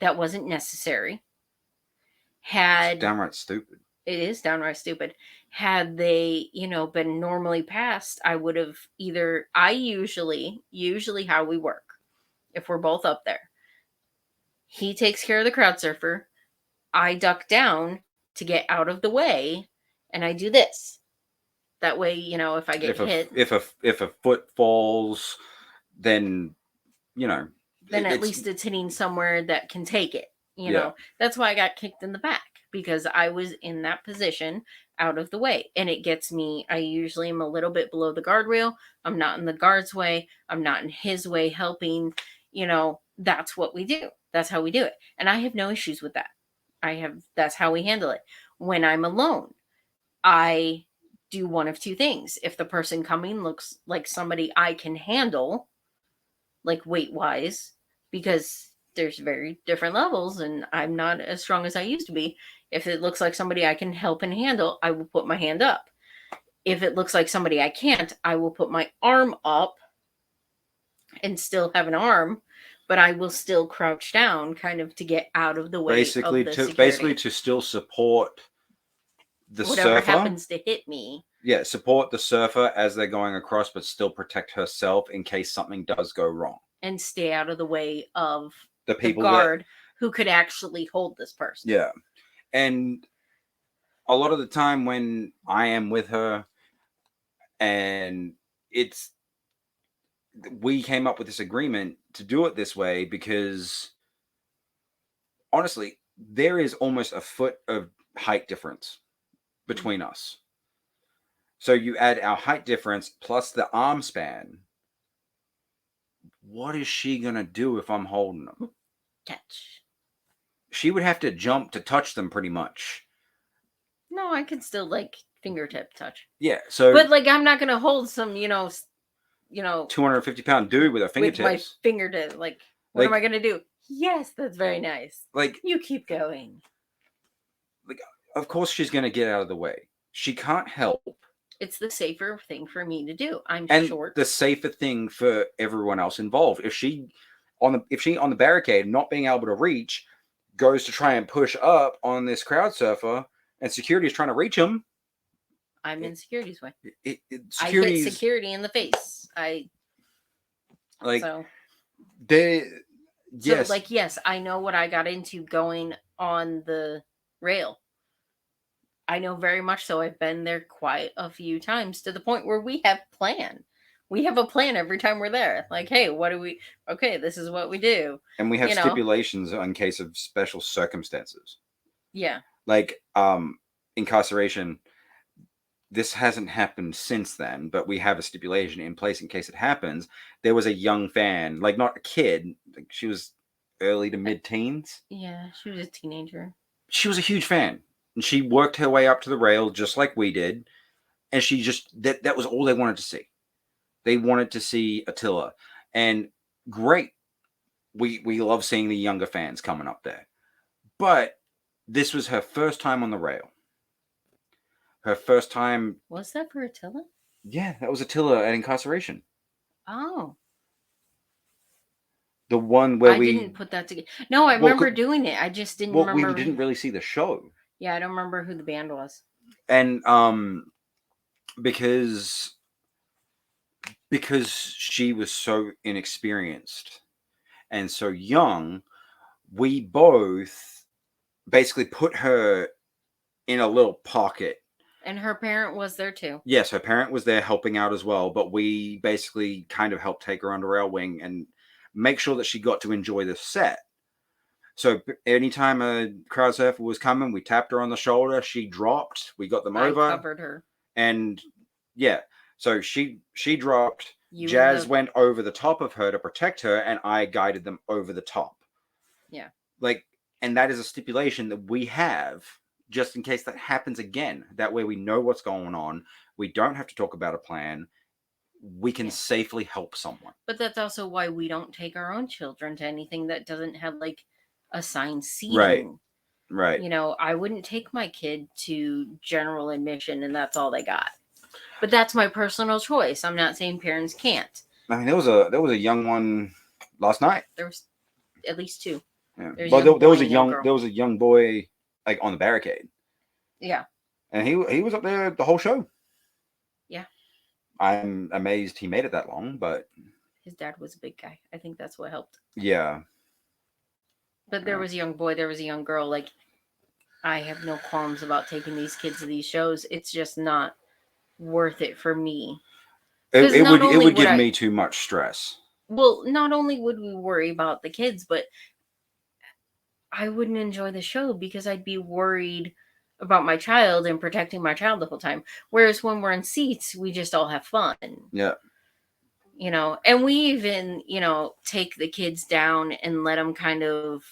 That wasn't necessary. It's Had downright stupid. It is downright stupid. Had they, been normally passed, I would have I usually how we work, if we're both up there, he takes care of the crowd surfer, I duck down to get out of the way, and I do this. That way, if I get hit, if a foot falls, then then at least it's hitting somewhere that can take it. That's why I got kicked in the back, because I was in that position out of the way, and it gets me. I usually am a little bit below the guardrail. I'm not in the guard's way. I'm not in his way helping. That's what we do. That's how we do it. And I have no issues with that. That's how we handle it. When I'm alone, I do one of two things. If the person coming looks like somebody I can handle, like weight wise, because there's very different levels and I'm not as strong as I used to be. If it looks like somebody I can help and handle, I will put my hand up. If it looks like somebody I can't, I will put my arm up and still have an arm, but I will still crouch down kind of to get out of the way basically of the to security. basically to still support the whatever surfer. happens to hit me. Yeah, support the surfer as they're going across, but still protect herself in case something does go wrong. And stay out of the way of The people guard who could actually hold this person. Yeah. And a lot of the time when I am with her, and we came up with this agreement to do it this way because honestly, there is almost a foot of height difference between us. So you add our height difference plus the arm span. What is she going to do if I'm holding them? Catch. She would have to jump to touch them pretty much. No, I could still fingertip touch. Yeah, so but I'm not going to hold some, 250-pound dude with her fingertips. With my fingertip. What am I going to do? Yes, that's very nice. You keep going. Of course she's going to get out of the way. She can't help. It's the safer thing for me to do. I'm short. The safer thing for everyone else involved. If she on the barricade, not being able to reach, goes to try and push up on this crowd surfer, and security is trying to reach him, I'm in security's way. I hit security in the face. Yes, I know what I got into going on the rail. I know very much so. I've been there quite a few times, to the point where we have plan. We have a plan every time we're there. Hey, what do we? Okay, this is what we do. And we have stipulations in case of special circumstances. Yeah. Incarceration. This hasn't happened since then, but we have a stipulation in place in case it happens. There was a young fan, not a kid. She was early to mid-teens. Yeah, she was a teenager. She was a huge fan. And she worked her way up to the rail just like we did. And she just, that was all they wanted to see. They wanted to see Attila. And great. We love seeing the younger fans coming up there. But this was her first time on the rail. Her first time. Was that for Attila? Yeah, that was Attila at Incarceration. Oh. The one where I didn't put that together. No, I remember doing it. I just didn't remember. We didn't really see the show. Yeah, I don't remember who the band was. And because she was so inexperienced and so young, we both basically put her in a little pocket And her parent was there too. Yes, her parent was there helping out as well, but we basically kind of helped take her under our wing and make sure that she got to enjoy the set. So anytime a crowd surfer was coming, we tapped her on the shoulder. She dropped. We got them I over, covered her. and yeah. So she dropped. You Jazz went over the top of her to protect her, and I guided them over the top. Yeah. Like, and that is a stipulation that we have just in case that happens again. That way we know what's going on. We don't have to talk about a plan. We can safely help someone. But that's also why we don't take our own children to anything that doesn't have like assigned seating. Right. Right. You know, I wouldn't take my kid to general admission and that's all they got. But that's my personal choice. I'm not saying parents can't. I mean, there was a young one last night. There was at least two. Yeah. Well, there was a young boy like on the barricade. Yeah. And he was up there the whole show. Yeah. I'm amazed he made it that long, but his dad was a big guy. I think that's what helped. Yeah. But there was a young boy, there was a young girl. Like, I have no qualms about taking these kids to these shows. It's just not worth it for me. It would give me too much stress. Well, not only would we worry about the kids, but I wouldn't enjoy the show because I'd be worried about my child and protecting my child the whole time. Whereas when we're in seats, we just all have fun. Yeah. You know, and we even, take the kids down and let them kind of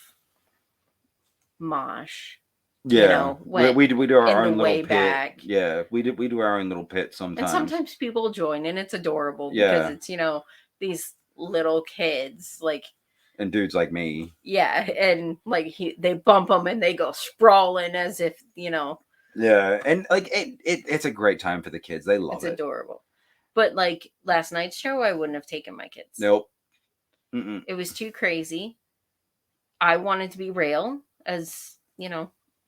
mosh. Yeah, we do our own little pit. Back. Yeah, we do our own little pit sometimes. And sometimes people join, and it's adorable because it's these little kids like. And dudes like me. Yeah, and like they bump them and they go sprawling as if Yeah, and like it's a great time for the kids. They love it. It's adorable. But like last night's show, I wouldn't have taken my kids. Nope. Mm-mm. It was too crazy. I wanted to be real, as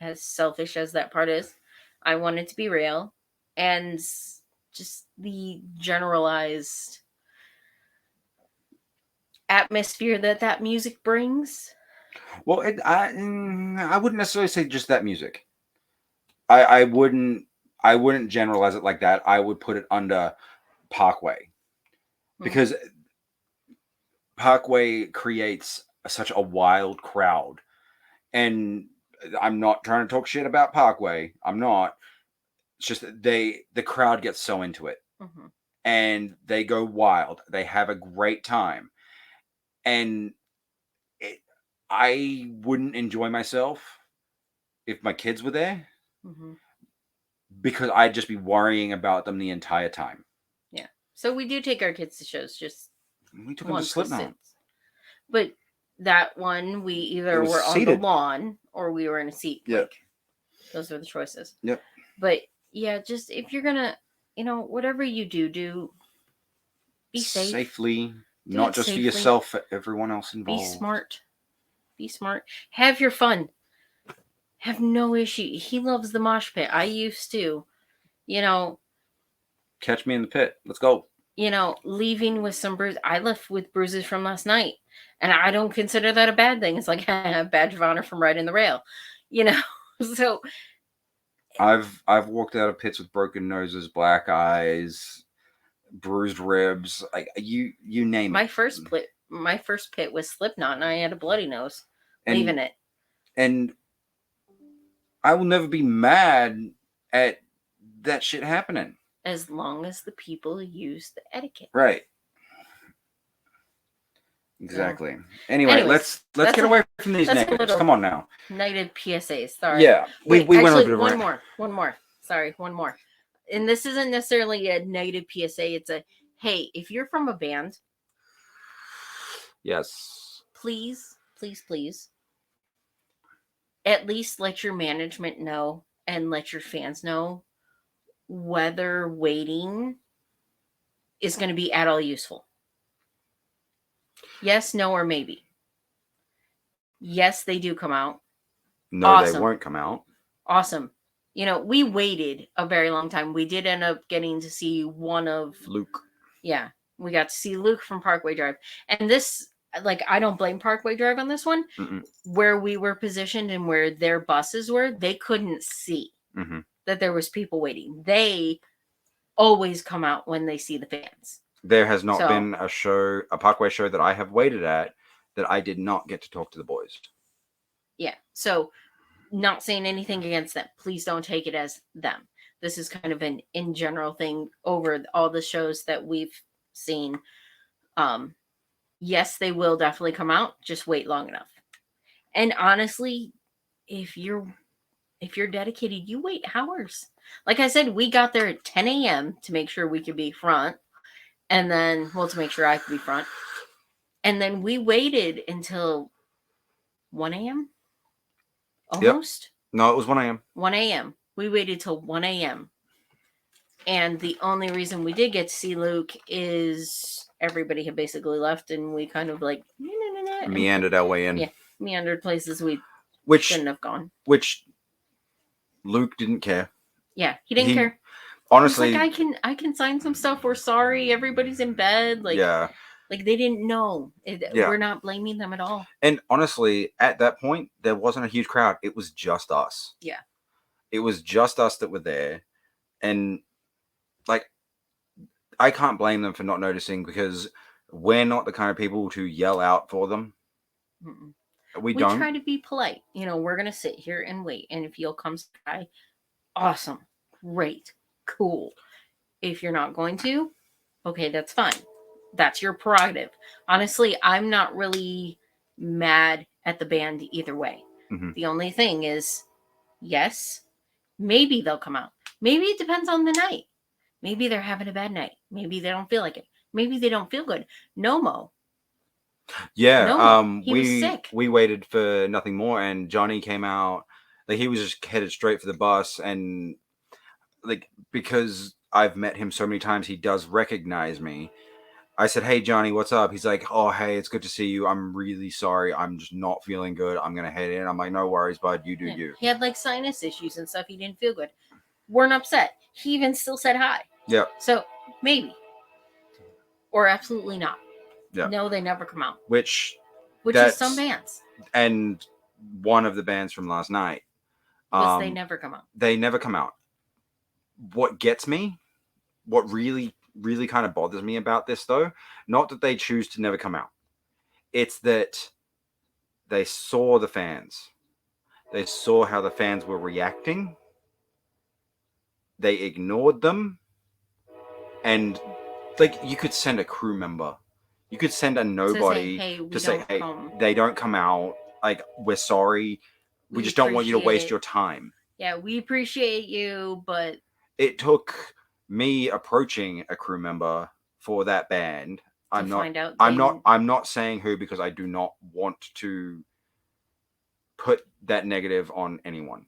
as selfish as that part is. I wanted to be real, and just the generalized atmosphere that music brings. Well, I wouldn't necessarily say just that music. I wouldn't generalize it like that. I would put it under Parkway, because Parkway creates such a wild crowd, and I'm not trying to talk shit about Parkway. I'm not. It's just the crowd gets so into it, and they go wild. They have a great time, and I wouldn't enjoy myself if my kids were there, because I'd just be worrying about them the entire time. Yeah. So we do take our kids to shows. Just we took them to Slipknot, but that one we either were on the lawn or we were in a seat. Yeah. Like, those are the choices. Yep. But yeah, just if you're gonna, whatever you do be safe. Safely, not just safely. For yourself, for everyone else involved. Be smart. Be smart. Have your fun. Have no issue. He loves the mosh pit. I used to. Catch me in the pit. Let's go. Leaving with some bruises. I left with bruises from last night, and I don't consider that a bad thing. It's like a badge of honor from riding the rail, So I've walked out of pits with broken noses, black eyes, bruised ribs, like you name it. My first pit was Slipknot, and I had a bloody nose leaving it. And I will never be mad at that shit happening. As long as the people use the etiquette. Right. Exactly. Anyways, let's get away from these negatives. Come on now. Negative PSAs. Sorry. Yeah. We went over to one more. Sorry, one more. And this isn't necessarily a negative PSA. It's a, hey, if you're from a band. Yes. Please, please, please. At least let your management know and let your fans know whether waiting is going to be at all useful. Yes, no, or maybe. Yes, they do come out. No, awesome. They won't come out. Awesome. We waited a very long time. We did end up getting to see one of Luke. Yeah, we got to see Luke from Parkway Drive. And this, I don't blame Parkway Drive on this one. Mm-mm. Where we were positioned and where their buses were, they couldn't see. Mm-hmm. that there was people waiting. They always come out when they see the fans. There has not So- been a Parkway show that I have waited at that I did not get to talk to the boys. Yeah. So, not saying anything against them. Please don't take it as them. This is kind of an in general thing over all the shows that we've seen. Yes, they will definitely come out. Just wait long enough. And honestly, if you're dedicated, you wait hours. Like I said, we got there at 10 a.m. to make sure we could be front. And then, well, to make sure I could be front. And then we waited until 1 a.m. Almost. Yep. No, it was 1 a.m. 1 a.m. We waited till 1 a.m. And the only reason we did get to see Luke is everybody had basically left, and we kind of like meandered our way in. Yeah, meandered places we which shouldn't have gone. Which Luke didn't care. Yeah, he didn't care. Honestly, like, I can sign some stuff. We're sorry. Everybody's in bed. Like, yeah. Like they didn't know. Yeah. We're not blaming them at all. And honestly, at that point, there wasn't a huge crowd. It was just us. Yeah. It was just us that were there. And like, I can't blame them for not noticing because we're not the kind of people to yell out for them. Mm-mm. We don't. Try to be polite. You know, we're going to sit here and wait. And if you'll come by, awesome. Great. Cool. If you're not going to, okay, that's fine. That's your prerogative. Honestly, I'm not really mad at the band either way. Mm-hmm. The only thing is, yes, maybe they'll come out. Maybe it depends on the night. Maybe they're having a bad night. Maybe they don't feel like it. Maybe they don't feel good. Nomo. Yeah, he was sick. We waited for nothing more, and Johnny came out. Like he was just headed straight for the bus, and like because I've met him so many times, he does recognize me. I said, "Hey, Johnny, what's up?" He's like, "Oh, hey, it's good to see you. I'm really sorry. I'm just not feeling good. I'm gonna head in." I'm like, "No worries, bud. You do you." He had like sinus issues and stuff. He didn't feel good. Weren't upset. He even still said hi. Yeah. So maybe, or absolutely not. Yeah. No, they never come out. Which is some bands. And one of the bands from last night. They never come out. They never come out. What gets me, what really kind of bothers me about this though, not that they choose to never come out. It's that they saw the fans. They saw how the fans were reacting. They ignored them. And like you could send a crew member. You could send a nobody to say, hey, they don't come out. Like, we're sorry. We just don't want you to waste your time. Yeah, we appreciate you, but it took me approaching a crew member for that band. I'm not saying who because I do not want to put that negative on anyone.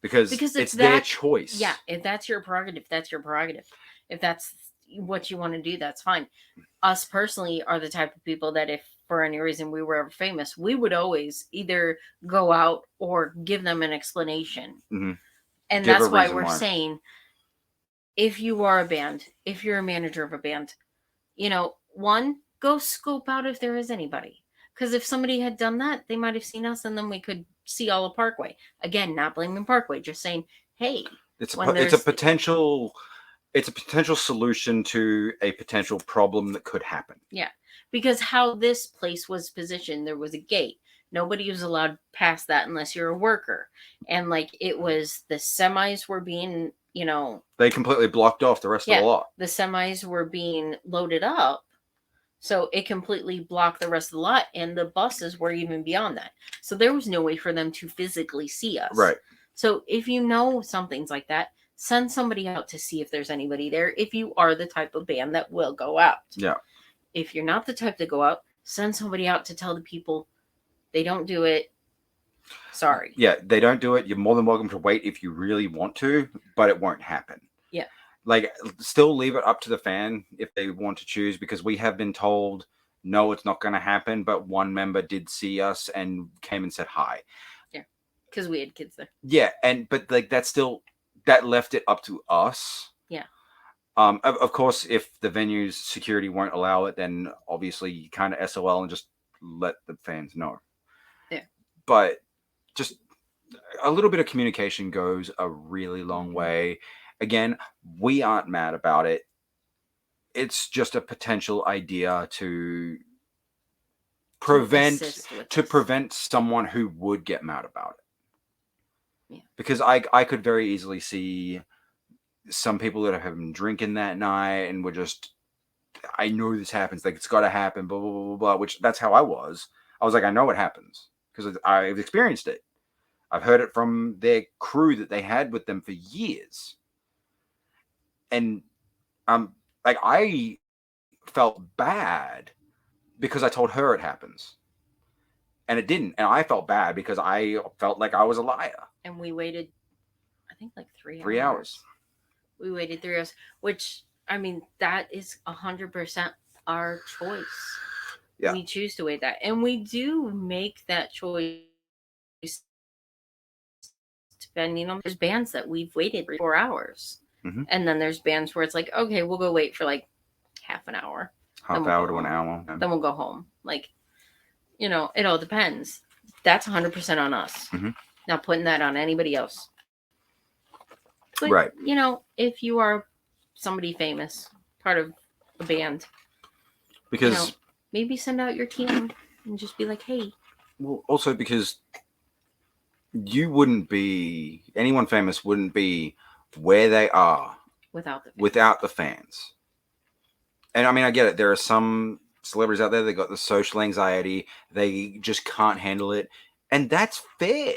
Because it's their choice. Yeah, if that's your prerogative, that's your prerogative. If that's what you want to do, that's fine. Us personally are the type of people that if for any reason we were ever famous, we would always either go out or give them an explanation. Mm-hmm. And that's why we're saying, if you are a band, if you're a manager of a band, you know, one, go scope out if there is anybody. Because if somebody had done that, they might have seen us and then we could see all of Parkway. Again, not blaming Parkway, just saying, hey. It's a potential solution to a potential problem that could happen. Yeah. Because how this place was positioned, there was a gate. Nobody was allowed past that unless you're a worker. And like it was the semis were being, you know. They completely blocked off the rest of the lot. The semis were being loaded up. So it completely blocked the rest of the lot. And the buses were even beyond that. So there was no way for them to physically see us. Right. So if you know something's like that, send somebody out to see if there's anybody there. If you are the type of band that will go out. Yeah. If you're not the type to go out, send somebody out to tell the people they don't do it. Sorry. Yeah, they don't do it. You're more than welcome to wait if you really want to, but it won't happen. Yeah. Like, still leave it up to the fan if they want to choose, because we have been told, no, it's not going to happen, but one member did see us and came and said hi. Yeah, because we had kids there. Yeah, but like that left it up to us. Yeah. Of course, if the venue's security won't allow it, then obviously you kind of SOL and just let the fans know. Yeah. But just a little bit of communication goes a really long way. Again, we aren't mad about it. It's just a potential idea to prevent someone who would get mad about it. Yeah. Because I could very easily see some people that have been drinking that night and were just, I know this happens, like it's got to happen, blah, blah, blah, blah, blah, which that's how I was. I was like, I know it happens because I've experienced it. I've heard it from their crew that they had with them for years. And like I felt bad because I told her it happens. And it didn't. And I felt bad because I felt like I was a liar. And we waited, I think, like 3 hours. 3 hours. We waited 3 hours, which, I mean, that is 100% our choice. Yeah. We choose to wait that. And we do make that choice depending on, there's bands that we've waited 4 hours. Mm-hmm. And then there's bands where it's like, okay, we'll go wait for like half an hour. Half hour to an hour. Then we'll go home. Like, you know, it all depends. That's 100% on us. Mm-hmm. Not putting that on anybody else. But, right. You know, if you are somebody famous, part of a band, because you know, maybe send out your team and just be like, hey. Well, also because you wouldn't be, anyone famous wouldn't be where they are without the fans. And I mean, I get it. There are some celebrities out there that got the social anxiety. They just can't handle it. And that's fair.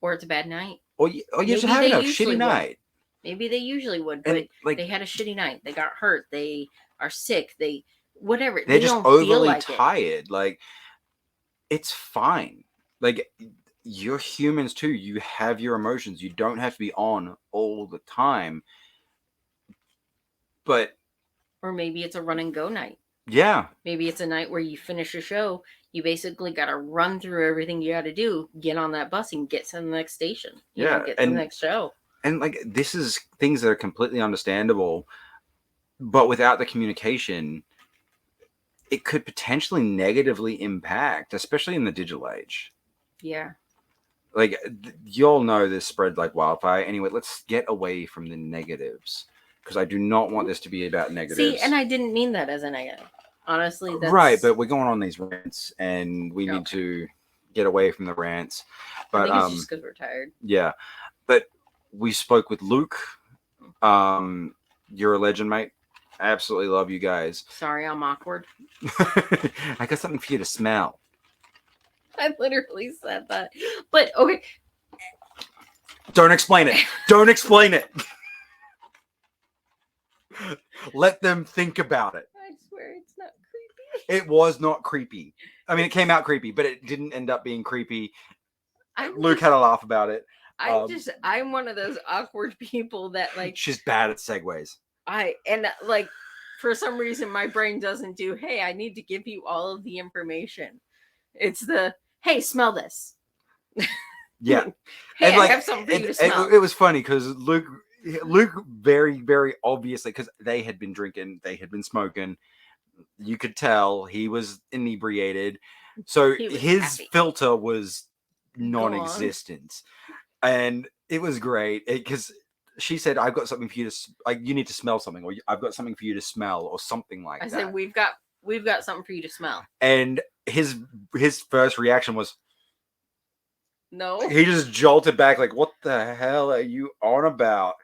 Or it's a bad night. Or you just have a shitty night. Maybe they usually would, but like, they had a shitty night. They got hurt. They are sick. They, whatever. They're just don't overly feel like tired. It. Like, it's fine. Like, you're humans too. You have your emotions. You don't have to be on all the time. But. Or maybe it's a run and go night. Yeah. Maybe it's a night where you finish your show. You basically got to run through everything you got to do, get on that bus and get to the next station. You know, get to the next show. And like, this is things that are completely understandable, but without the communication, it could potentially negatively impact, especially in the digital age. Yeah. Like, you all know this spread like wildfire. Anyway, let's get away from the negatives, because I do not want this to be about negatives. See, and I didn't mean that as a negative. Honestly, that's... Right, but we're going on these rants, and we need to get away from the rants. But I think it's just because we're tired. Yeah, but we spoke with Luke. You're a legend, mate. I absolutely love you guys. Sorry, I'm awkward. I got something for you to smell. I literally said that. But, okay. Don't explain it. Don't explain it. Let them think about it. I swear it's not creepy. It was not creepy. I mean, it came out creepy, but it didn't end up being creepy. Luke had a laugh about it. I'm one of those awkward people that, like... She's bad at segues. Like, for some reason, my brain doesn't do, hey, I need to give you all of the information. It's the, hey, smell this. Yeah. Hey, I have something for you to smell. It was funny because Luke very, very obviously, because they had been drinking, they had been smoking. You could tell he was inebriated. So his filter was non-existent. And it was great because she said, I've got something for you to, like, you need to smell something, or I've got something for you to smell, or something like that. I said, we've got something for you to smell. And his first reaction was, no. He just jolted back like, what the hell are you on about?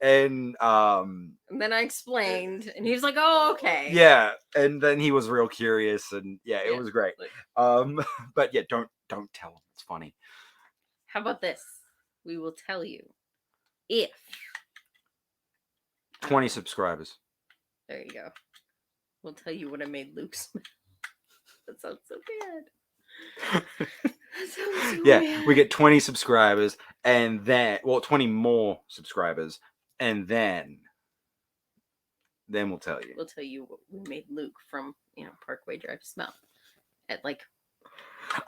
And then I explained, and he was like, oh, okay. Yeah. And then he was real curious, and it was great. But yeah, don't tell him. It's funny. How about this? We will tell you if 20 subscribers. There you go. We'll tell you what I made Luke smell. That sounds so bad. We get 20 subscribers, and then 20 more subscribers, and then we'll tell you. We'll tell you what we made Luke from Parkway Drive smell at like.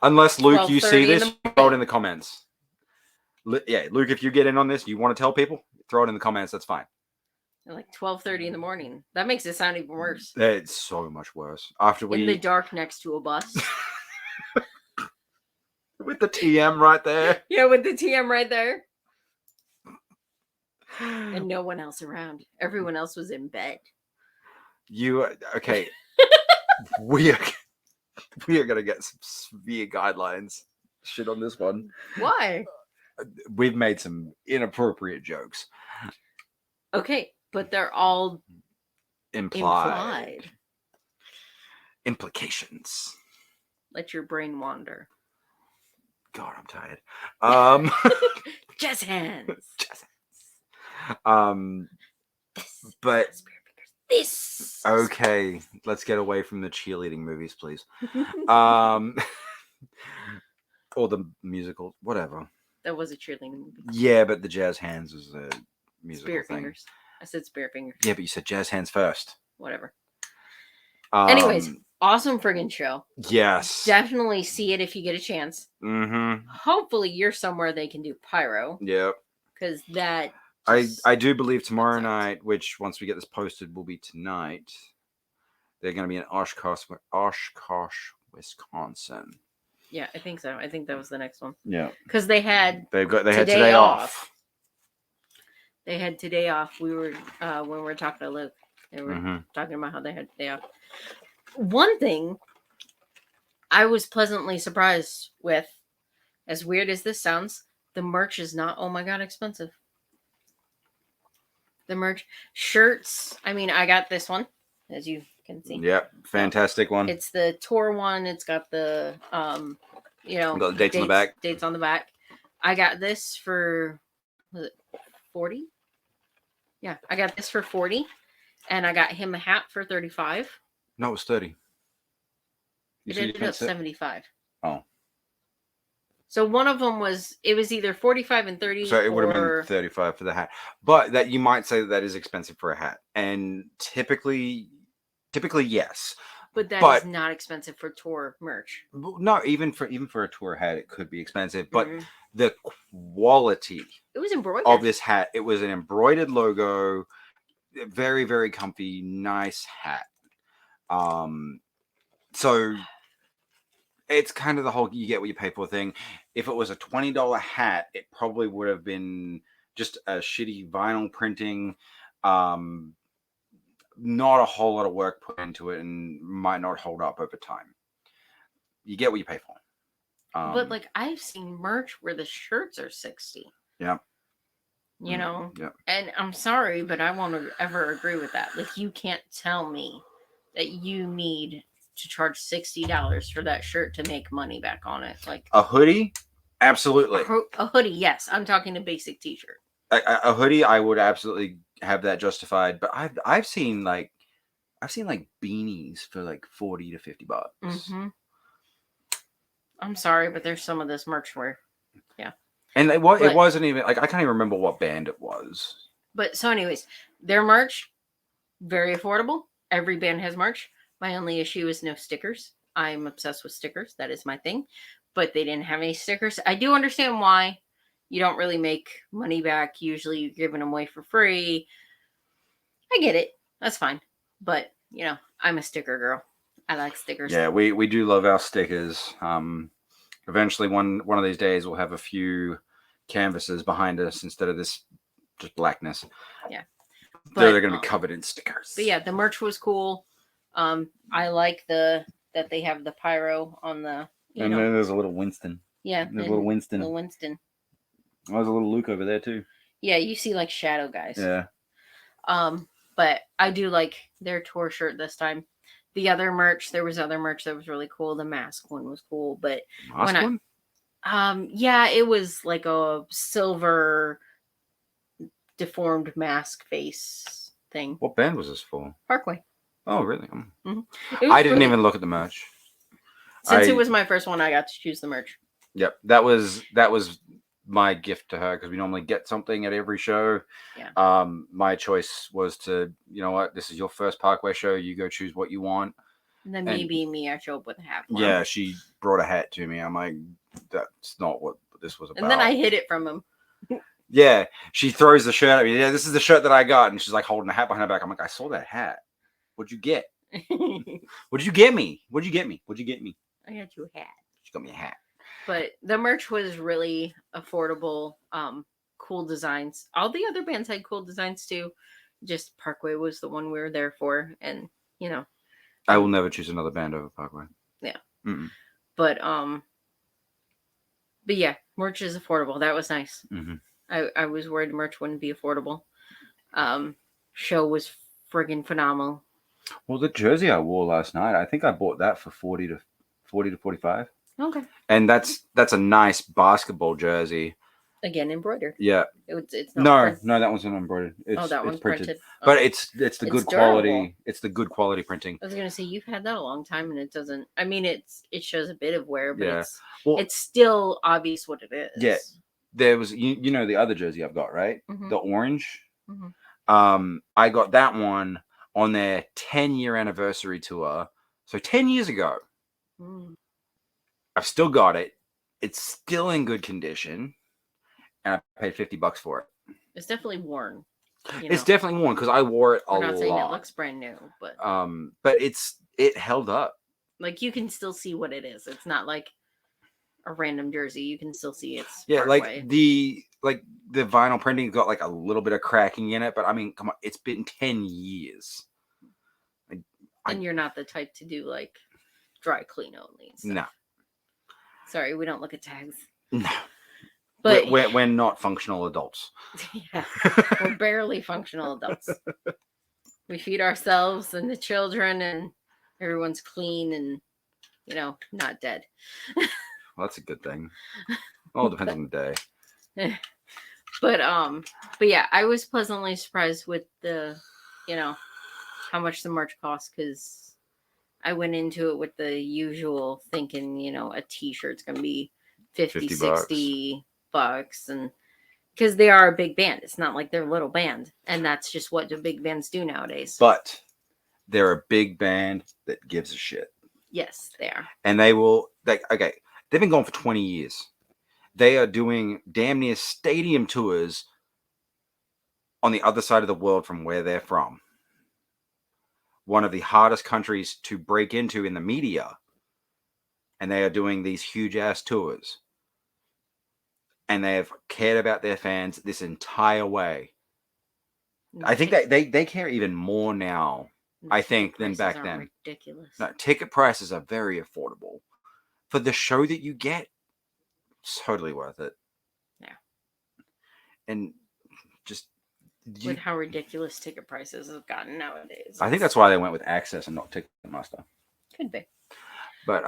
Unless Luke, you see this, throw it in the comments. Yeah, Luke, if you get in on this, you want to tell people, throw it in the comments. That's fine. At like 12:30 in the morning. That makes it sound even worse. It's so much worse. After we in the dark next to a bus. With the TM right there. Yeah, with the TM right there. And no one else around. Everyone else was in bed. Okay. we are gonna get some severe guidelines shit on this one. Why? We've made some inappropriate jokes. Okay, but they're all Implied. Implications. Let your brain wander. God, I'm tired. Jazz hands. Jazz hands. But this. okay, let's get away from the cheerleading movies, please. Or the musical, whatever. That was a cheerleading movie. Yeah, but the jazz hands was a musical Spirit thing. fingers. I said spirit fingers. Yeah, but you said jazz hands first. Whatever. Anyways, awesome friggin' show. Yes. Definitely see it if you get a chance. Mm-hmm. Hopefully you're somewhere they can do pyro. Yep. Because that I do believe tomorrow night, which once we get this posted will be tonight, they're going to be in Oshkosh, Wisconsin. Yeah, I think so. I think that was the next one. Yeah. Because they had today off. They had today off. We were when we were talking to Luke, they were talking about how they had today off. One thing I was pleasantly surprised with, as weird as this sounds, the merch is not, oh my god, expensive. The merch, shirts. I mean, I got this one, as you can see. Yep, fantastic one. It's the tour one. It's got the got the dates on the back. Dates on the back. I got this for, was it 40? Yeah, I got this for 40, and I got him a hat for 35. No, it was 30. It ended up 75. Oh. So one of them was either 45 and 30. So it would have been 35 for the hat. But that you might say that is expensive for a hat. And typically yes. But that is not expensive for tour merch. No, even for a tour hat it could be expensive, but the quality it was embroidered of this hat, it was an embroidered logo, very very comfy, nice hat. So it's kind of the whole you get what you pay for thing. If it was a $20 hat, it probably would have been just a shitty vinyl printing, not a whole lot of work put into it, and might not hold up over time. You get what you pay for. But like I've seen merch where the shirts are 60. Yeah. You know? Yeah. And I'm sorry, but I won't ever agree with that. Like you can't tell me that you need to charge $60 for that shirt to make money back on it. Like a hoodie, absolutely. A hoodie, yes. I'm talking a basic t-shirt. A hoodie, I would absolutely have that justified. But I've seen like beanies for like $40 to $50. Mm-hmm. I'm sorry, but there's some of this merch where, yeah. And it wasn't even like I can't even remember what band it was. But so, anyways, their merch very affordable. Every band has merch. My only issue is no stickers. I'm obsessed with stickers. That is my thing. But they didn't have any stickers. I do understand why. You don't really make money back. Usually you're giving them away for free. I get it. That's fine. But, I'm a sticker girl. I like stickers. Yeah, we do love our stickers. Eventually, one of these days, we'll have a few canvases behind us instead of this just blackness. Yeah. They're going to be covered in stickers. But yeah, the merch was cool. I like that they have the pyro on the. Then there's a little Winston. Yeah, there's a little Winston. The Winston. Oh, there's a little Luke over there too. Yeah, you see like shadow guys. Yeah. But I do like their tour shirt this time. The other merch, there was other merch that was really cool. The mask one was cool, but yeah, it was like a silver deformed mask face thing. What band was this for? Parkway. Oh, really? Mm-hmm. I didn't even look at the merch. Since it was my first one, I got to choose the merch. Yep, that was my gift to her because we normally get something at every show. Yeah. My choice was to, you know what, this is your first Parkway show. You go choose what you want. And then me, I show up with a hat. Yeah, she brought a hat to me. I'm like, that's not what this was about. And then I hid it from him. Yeah, she throws the shirt at me. Yeah, this is the shirt that I got, and she's like holding a hat behind her back. I'm like, I saw that hat. What'd you get? What'd you get me? What'd you get me? What'd you get me? I got you a hat. She got me a hat. But the merch was really affordable. Cool designs. All the other bands had cool designs too. Just Parkway was the one we were there for, and you know, I will never choose another band over Parkway. Yeah. Mm-mm. But yeah, merch is affordable. That was nice. Mm-hmm. I was worried merch wouldn't be affordable. Show was friggin' phenomenal. Well, the jersey I wore last night, I think I bought that for 40 to 45. Okay. And that's a nice basketball jersey. Again, embroidered. Yeah. It's not no, that one's not embroidered. that one's printed. But it's the good durable. quality. It's the good quality printing. I was gonna say you've had that a long time, and it doesn't. I mean, it shows a bit of wear, but Yeah. it's still obvious what it is. Yeah. There was you know the other jersey I've got, right? Mhm. The orange. Mhm. I got that one on their 10-year anniversary tour. So 10 years ago. Mm. I've still got it. It's still in good condition. And I paid $50 for it. It's definitely worn. It's definitely worn because I wore it a lot. We're not saying it looks brand new, but it held up. like you can still see what it is. It's not like a random jersey. You can still see it's Parkway. like the vinyl printing got like a little bit of cracking in it, but I mean, come on, it's been 10 years. And you're not the type to do like dry clean only. No. Sorry, we don't look at tags. No. But we're not functional adults. Yeah, we're barely functional adults. We feed ourselves and the children, and everyone's clean and not dead. Well, that's a good thing. All depends on the day. But yeah, I was pleasantly surprised with the how much the merch cost, because I went into it with the usual thinking a t-shirt's gonna be 50 $60, and because they are a big band. It's not like they're a little band, and that's just what the big bands do nowadays. But they're a big band that gives a shit. Yes, they are. And they will they've been going for 20 years. They are doing damn near stadium tours on the other side of the world from where they're from. One of the hardest countries to break into in the media. And they are doing these huge ass tours. And they have cared about their fans this entire way. I think they care even more now, I think, than back then. Ridiculous. No, ticket prices are very affordable. For the show that you get, it's totally worth it. Yeah. And just... with how ridiculous ticket prices have gotten nowadays. I think that's why they went with Access and not Ticketmaster. Could be. But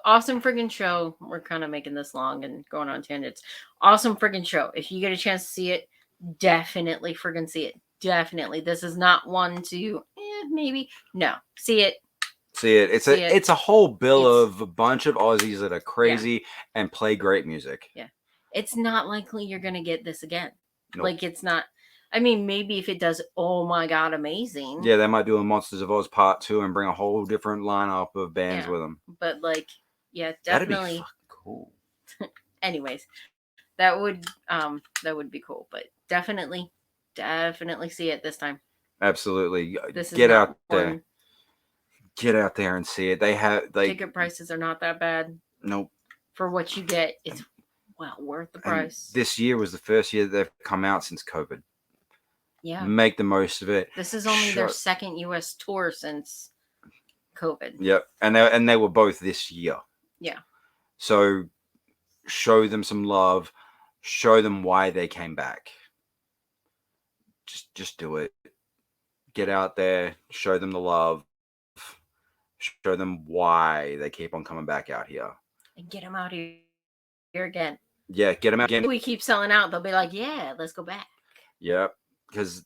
awesome friggin' show. We're kind of making this long and going on tangents. Awesome friggin' show. If you get a chance to see it, definitely friggin' see it. Definitely. This is not one to maybe. No. See it. See it. It's a whole bill of a bunch of Aussies that are crazy and play great music. Yeah. It's not likely you're gonna get this again. Nope. Like, it's not. I mean, maybe if it does, oh my god, amazing. Yeah, they might do a Monsters of Oz Part 2 and bring a whole different lineup of bands with them. But yeah, definitely. That'd be cool. Anyways, that would be cool. But definitely see it this time. Absolutely. Get out there. Get out there and see it. They have ticket prices are not that bad. Nope. For what you get, it's well worth the price. And this year was the first year they've come out since COVID. Yeah. Make the most of it. This is only their second US tour since COVID. Yep. And they were both this year. Yeah. So show them some love. Show them why they came back. Just do it. Get out there. Show them the love. Show them why they keep on coming back out here. And get them out here again. Yeah, get them out again. If we keep selling out, they'll be like, yeah, let's go back. Yep. Because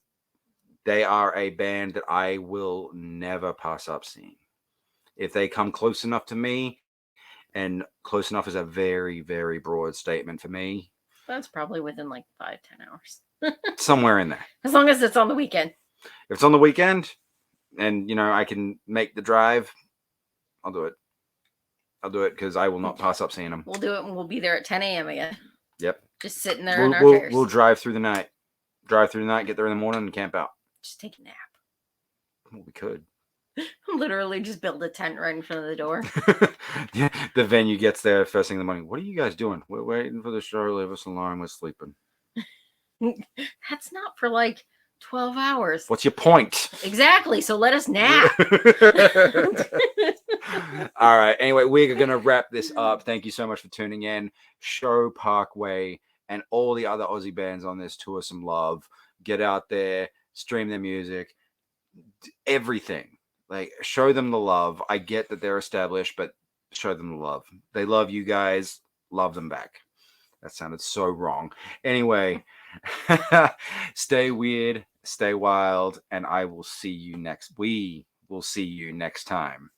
they are a band that I will never pass up seeing. If they come close enough to me, and close enough is a very, very broad statement for me. That's probably within 5-10 hours. Somewhere in there. As long as it's on the weekend. If it's on the weekend and, I can make the drive, I'll do it. I'll do it because I will not pass up seeing them. We'll do it and we'll be there at 10 a.m. again. Yep. Just sitting there in our chairs. We'll drive through the night. Get there in the morning and camp out. Just take a nap. Well, we could. Literally just build a tent right in front of the door. Yeah, the venue gets there first thing in the morning. What are you guys doing? We're waiting for the show. Leave us alone. We're sleeping. That's not for like 12 hours. What's your point? Exactly. So let us nap. All right. Anyway, we're going to wrap this up. Thank you so much for tuning in. Show Parkway and all the other Aussie bands on this tour some love. Get out there, stream their music, everything. Like, show them the love. I get that they're established, but show them the love. They love you guys. Love them back. That sounded so wrong. Anyway, stay weird, stay wild, and I will see you next. We will see you next time.